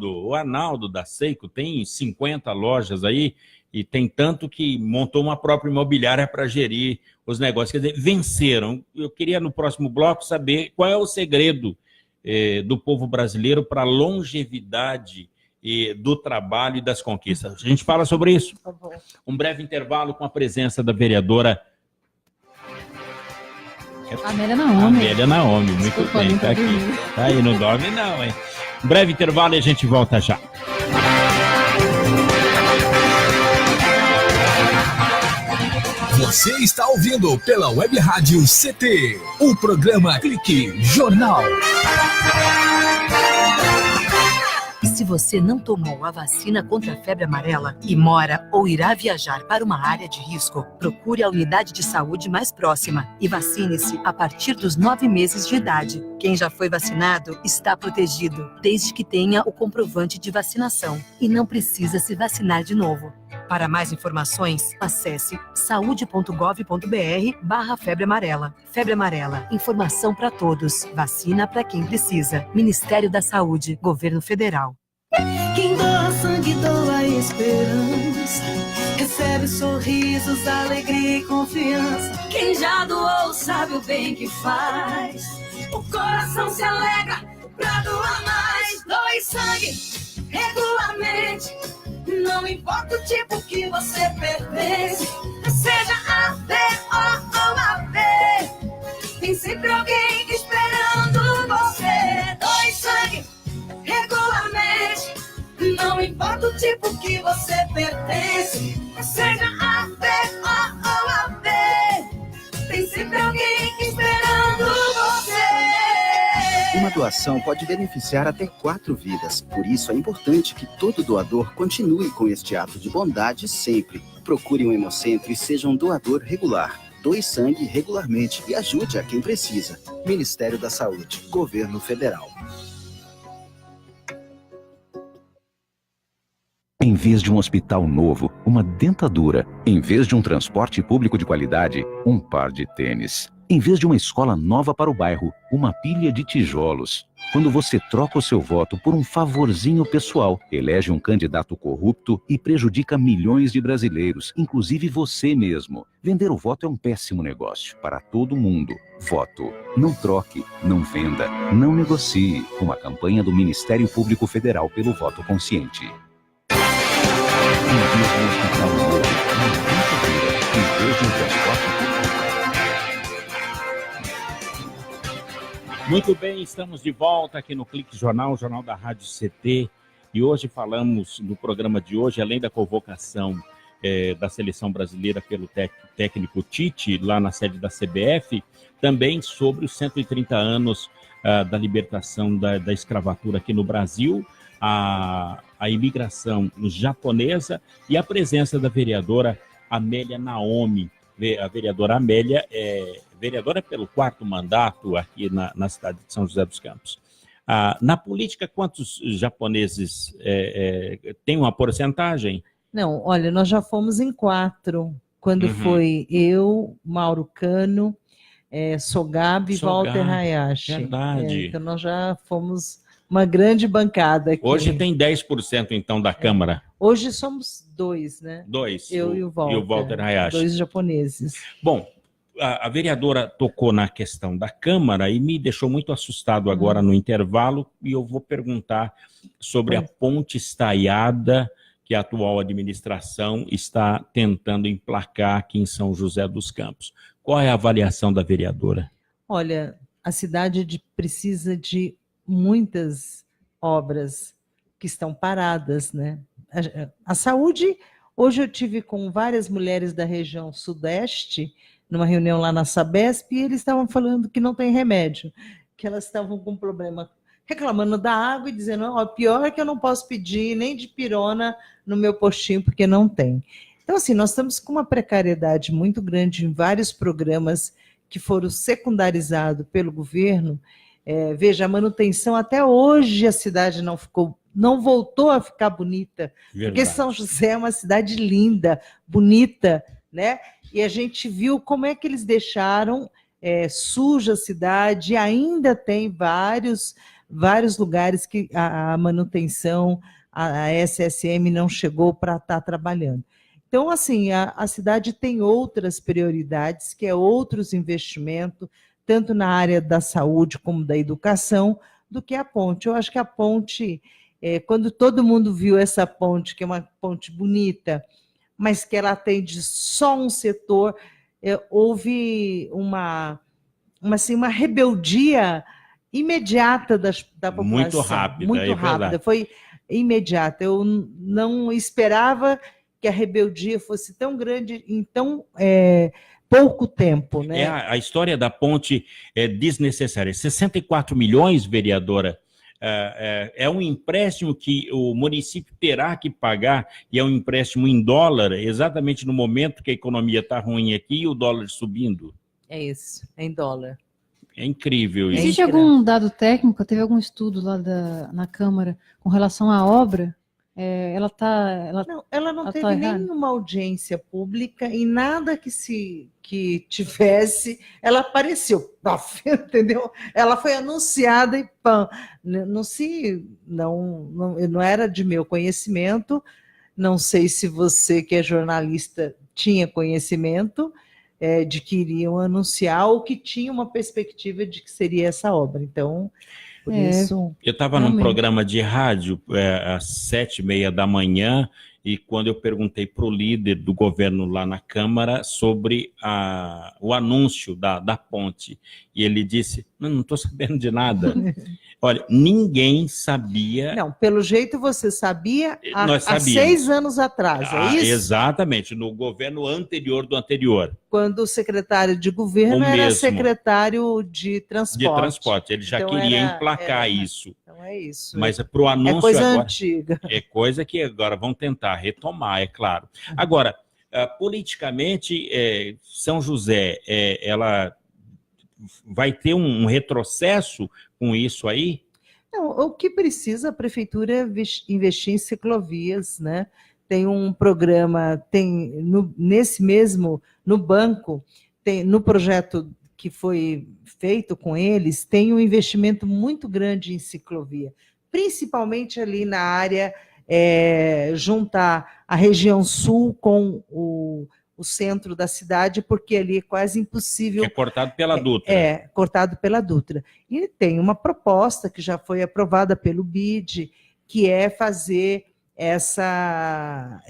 O Arnaldo da Seiko tem 50 lojas aí e tem tanto que montou uma própria imobiliária para gerir os negócios. Quer dizer, venceram. Eu queria no próximo bloco saber qual é o segredo do povo brasileiro para a longevidade do trabalho e das conquistas. A gente fala sobre isso.
Tá bom.
Um breve intervalo com a presença da vereadora
Amélia Naomi.
Amélia Naomi, muito
Desculpa,
bem,
não
tá aqui.
dormindo.
Tá aí, não dorme não, hein? Um breve intervalo e a gente volta já.
Você está ouvindo pela Web Rádio CT, o programa Clique Jornal.
E se você não tomou a vacina contra a febre amarela e mora ou irá viajar para uma área de risco, procure a unidade de saúde mais próxima e vacine-se a partir dos 9 meses de idade. Quem já foi vacinado está protegido, desde que tenha o comprovante de vacinação e não precisa se vacinar de novo. Para mais informações, acesse saude.gov.br/febre amarela. Febre amarela, informação para todos, vacina para quem precisa. Ministério da Saúde, Governo Federal.
Quem doa sangue, doa esperança. Recebe sorrisos, alegria e confiança. Quem já doou sabe o bem que faz. O coração se alegra pra doar mais. Doe sangue regularmente. Não importa o tipo que você pertence, seja A, B ou AB, tem sempre alguém esperando você. Doe sangue regularmente. Não importa o tipo que você pertence, seja A, B ou AB, tem sempre alguém esperando você.
Uma doação pode beneficiar até 4 vidas. Por isso é importante que todo doador continue com este ato de bondade sempre. Procure um hemocentro e seja um doador regular. Doe sangue regularmente e ajude a quem precisa. Ministério da Saúde, Governo Federal.
Em vez de um hospital novo, uma dentadura. Em vez de um transporte público de qualidade, um par de tênis. Em vez de uma escola nova para o bairro, uma pilha de tijolos. Quando você troca o seu voto por um favorzinho pessoal, elege um candidato corrupto e prejudica milhões de brasileiros, inclusive você mesmo. Vender o voto é um péssimo negócio para todo mundo. Voto. Não troque, não venda, não negocie. Uma campanha do Ministério Público Federal pelo voto consciente. Em vez de um hospital novo, uma dentadura. Em vez de um transporte público.
Muito bem, estamos de volta aqui no Clique Jornal, Jornal da Rádio CT, e hoje falamos, no programa de hoje, além da convocação da seleção brasileira pelo técnico Tite, lá na sede da CBF, também sobre os 130 anos da libertação da escravatura aqui no Brasil, a imigração japonesa e a presença da vereadora Amélia Naomi. A vereadora Amélia é vereadora pelo 4º mandato aqui na cidade de São José dos Campos. Na política, quantos japoneses têm uma porcentagem?
Não, olha, nós já fomos em 4, quando foi eu, Mauro Cano, Sogabe e Walter Hayashi.
Verdade.
Então nós já fomos uma grande bancada aqui.
Hoje tem 10% então da Câmara.
Hoje somos 2, né?
2.
Eu e o
Walter Hayashi.
2 japoneses.
Bom, a vereadora tocou na questão da Câmara e me deixou muito assustado agora no intervalo, e eu vou perguntar sobre a ponte estaiada que a atual administração está tentando emplacar aqui em São José dos Campos. Qual é a avaliação da vereadora?
Olha, a cidade precisa de muitas obras que estão paradas, né? A saúde, hoje eu tive com várias mulheres da região sudeste, numa reunião lá na Sabesp, e eles estavam falando que não tem remédio, que elas estavam com problema, reclamando da água e dizendo, ó, pior é que eu não posso pedir nem de pirona no meu postinho, porque não tem. Então, assim, nós estamos com uma precariedade muito grande em vários programas que foram secundarizados pelo governo, Veja, a manutenção, até hoje a cidade não voltou a ficar bonita,
Verdade.
porque São José é uma cidade linda, bonita, né? E a gente viu como é que eles deixaram suja a cidade, e ainda tem vários lugares que a manutenção, a SSM não chegou para estar trabalhando. Então, assim, a cidade tem outras prioridades, que é outros investimentos, tanto na área da saúde como da educação, do que a ponte. Eu acho que a ponte, quando todo mundo viu essa ponte, que é uma ponte bonita, mas que ela atende só um setor, houve uma rebeldia imediata da população.
Muito rápida,
Muito rápida,
verdade.
foi imediata. Eu não esperava que a rebeldia fosse tão grande em tão pouco tempo, né?
A história da ponte é desnecessária. 64 milhões, vereadora, é um empréstimo que o município terá que pagar, e é um empréstimo em dólar, exatamente no momento que a economia está ruim aqui e o dólar subindo.
É isso, é em dólar.
É incrível isso.
Existe algum dado técnico, teve algum estudo lá na Câmara com relação à obra?
Ela não teve nenhuma audiência pública e nada que tivesse, ela apareceu, entendeu? Ela foi anunciada e pã, não era de meu conhecimento, não sei se você que é jornalista tinha conhecimento de que iriam anunciar ou que tinha uma perspectiva de que seria essa obra, então... Por isso,
eu estava num programa de rádio às 7h30 da manhã, e quando eu perguntei para o líder do governo lá na Câmara sobre o anúncio da ponte, e ele disse, não estou sabendo de nada. Olha, ninguém sabia...
Não, pelo jeito você sabia há 6 anos atrás, é isso?
Exatamente, no governo anterior do anterior.
Quando o secretário de governo era secretário de transporte.
De transporte, ele já queria emplacar isso.
Então é isso.
Mas para o anúncio
é coisa
agora,
antiga.
É coisa que agora vão tentar retomar, é claro. Agora, politicamente, São José, ela vai ter um retrocesso com isso aí?
Não, o que precisa a prefeitura é investir em ciclovias, né? Tem um programa, no banco, no projeto que foi feito com eles, tem um investimento muito grande em ciclovia, principalmente ali na área, juntar a região sul com o centro da cidade, porque ali é quase impossível...
É cortado pela Dutra.
Cortado pela Dutra. E tem uma proposta que já foi aprovada pelo BID, que é fazer essa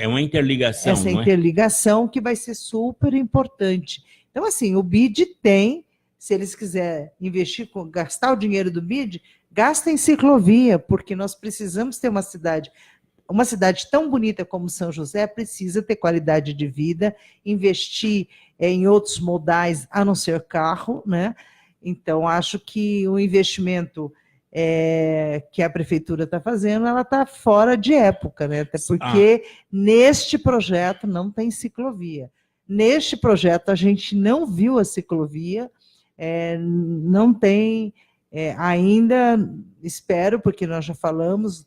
uma interligação,
essa interligação que vai ser super importante. Então, assim, o BID tem, se eles quiserem investir, gastar o dinheiro do BID, gasta em ciclovia, porque nós precisamos ter uma cidade tão bonita como São José, precisa ter qualidade de vida, investir em outros modais, a não ser carro, né? Então, acho que o investimento que a prefeitura está fazendo, ela está fora de época, né? Até porque neste projeto não tem ciclovia. Neste projeto a gente não viu a ciclovia, não tem ainda, espero, porque nós já falamos,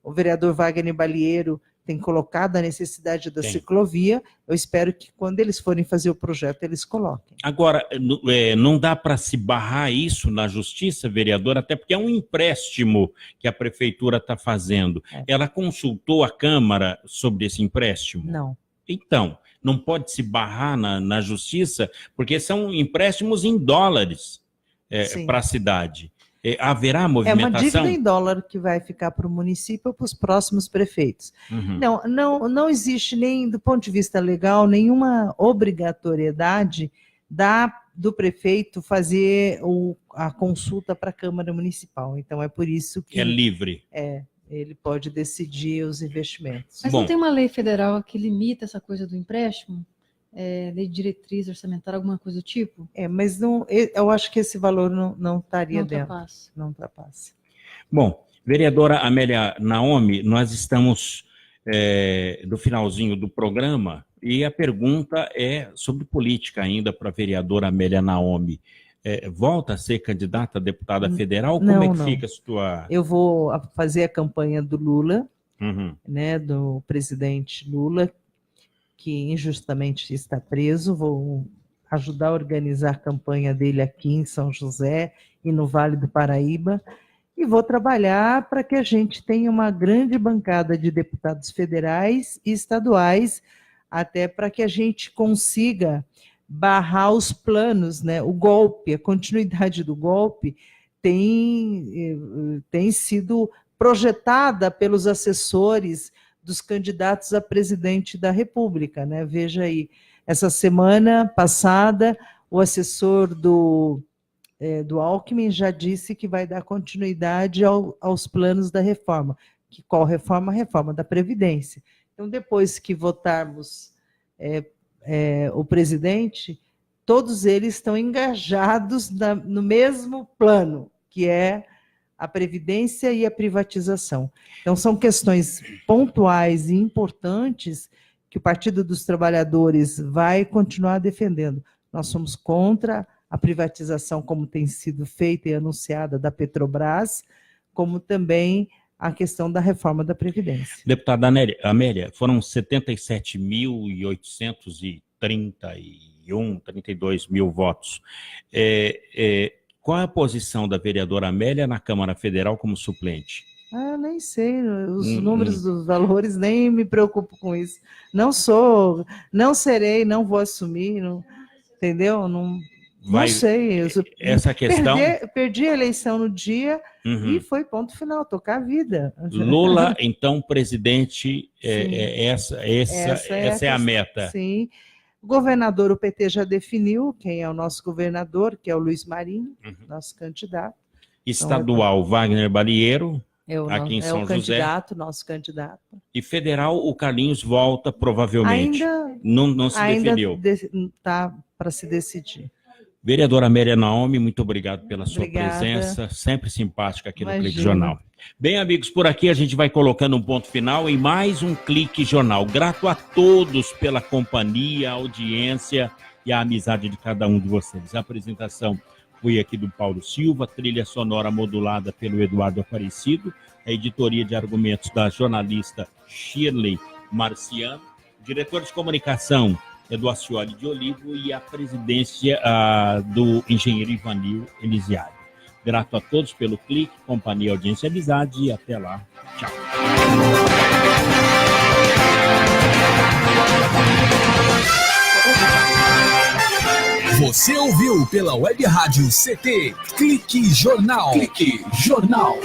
o vereador Wagner Balieiro tem colocado a necessidade da ciclovia, eu espero que quando eles forem fazer o projeto, eles coloquem.
Agora, não dá para se barrar isso na justiça, vereadora, até porque é um empréstimo que a prefeitura está fazendo. Ela consultou a Câmara sobre esse empréstimo?
Não.
Então, não pode se barrar na justiça, porque são empréstimos em dólares para a cidade. Haverá movimentação?
É uma dívida em dólar que vai ficar para o município ou para os próximos prefeitos. Não existe, nem do ponto de vista legal, nenhuma obrigatoriedade do prefeito fazer a consulta para a Câmara Municipal. Então, é por isso que...
É livre.
Ele pode decidir os investimentos.
Mas não tem uma lei federal que limita essa coisa do empréstimo? Lei de diretriz orçamentária, alguma coisa do tipo?
Mas não, eu acho que esse valor não estaria dentro. Não ultrapassa.
Bom, vereadora Amélia Naomi, nós estamos no finalzinho do programa e a pergunta é sobre política ainda para a vereadora Amélia Naomi. volta a ser candidata a deputada federal? Como
Não,
é que
não.
fica a sua...
Eu vou fazer a campanha do Lula,
Uhum.
né, do presidente Lula, que injustamente está preso. Vou ajudar a organizar a campanha dele aqui em São José e no Vale do Paraíba, e vou trabalhar para que a gente tenha uma grande bancada de deputados federais e estaduais, até para que a gente consiga barrar os planos, né? O golpe, a continuidade do golpe tem sido projetada pelos assessores dos candidatos a presidente da República, né? Veja aí, essa semana passada, o assessor do Alckmin já disse que vai dar continuidade aos planos da reforma. Qual reforma? A reforma da Previdência. Então, depois que votarmos o presidente, todos eles estão engajados no mesmo plano, que é a Previdência e a privatização. Então, são questões pontuais e importantes que o Partido dos Trabalhadores vai continuar defendendo. Nós somos contra a privatização, como tem sido feita e anunciada, da Petrobras, como também a questão da reforma da Previdência.
Deputada Amélia, foram 32 mil votos. Qual é a posição da vereadora Amélia na Câmara Federal como suplente?
Nem sei, os números dos valores, nem me preocupo com isso. Não serei, não vou assumir, não, entendeu? Não sei.
Essa questão...
Perdi a eleição no dia e foi ponto final, tocar a vida.
Lula, então, presidente, essa é a meta.
Sim. O governador, o PT já definiu quem é o nosso governador, que é o Luiz Marinho, nosso candidato.
Estadual, Wagner Balieiro, aqui em São José.
Nosso candidato.
E federal, o Carlinhos volta, provavelmente. Não se definiu.
Está para se decidir.
Vereadora Amélia Naomi, muito obrigado pela sua presença, sempre simpática aqui no Clique Jornal. Bem, amigos, por aqui a gente vai colocando um ponto final em mais um Clique Jornal. Grato a todos pela companhia, a audiência e a amizade de cada um de vocês. A apresentação foi aqui do Paulo Silva, trilha sonora modulada pelo Eduardo Aparecido, a editoria de argumentos da jornalista Shirley Marciano, diretor de comunicação Eduardo Cioli de Olivo e a presidência do engenheiro Ivanil Elisiário. Grato a todos pelo clique, companhia, audiência e amizade, e até lá. Tchau.
Você ouviu pela Web Rádio CT Clique Jornal. Clique Jornal.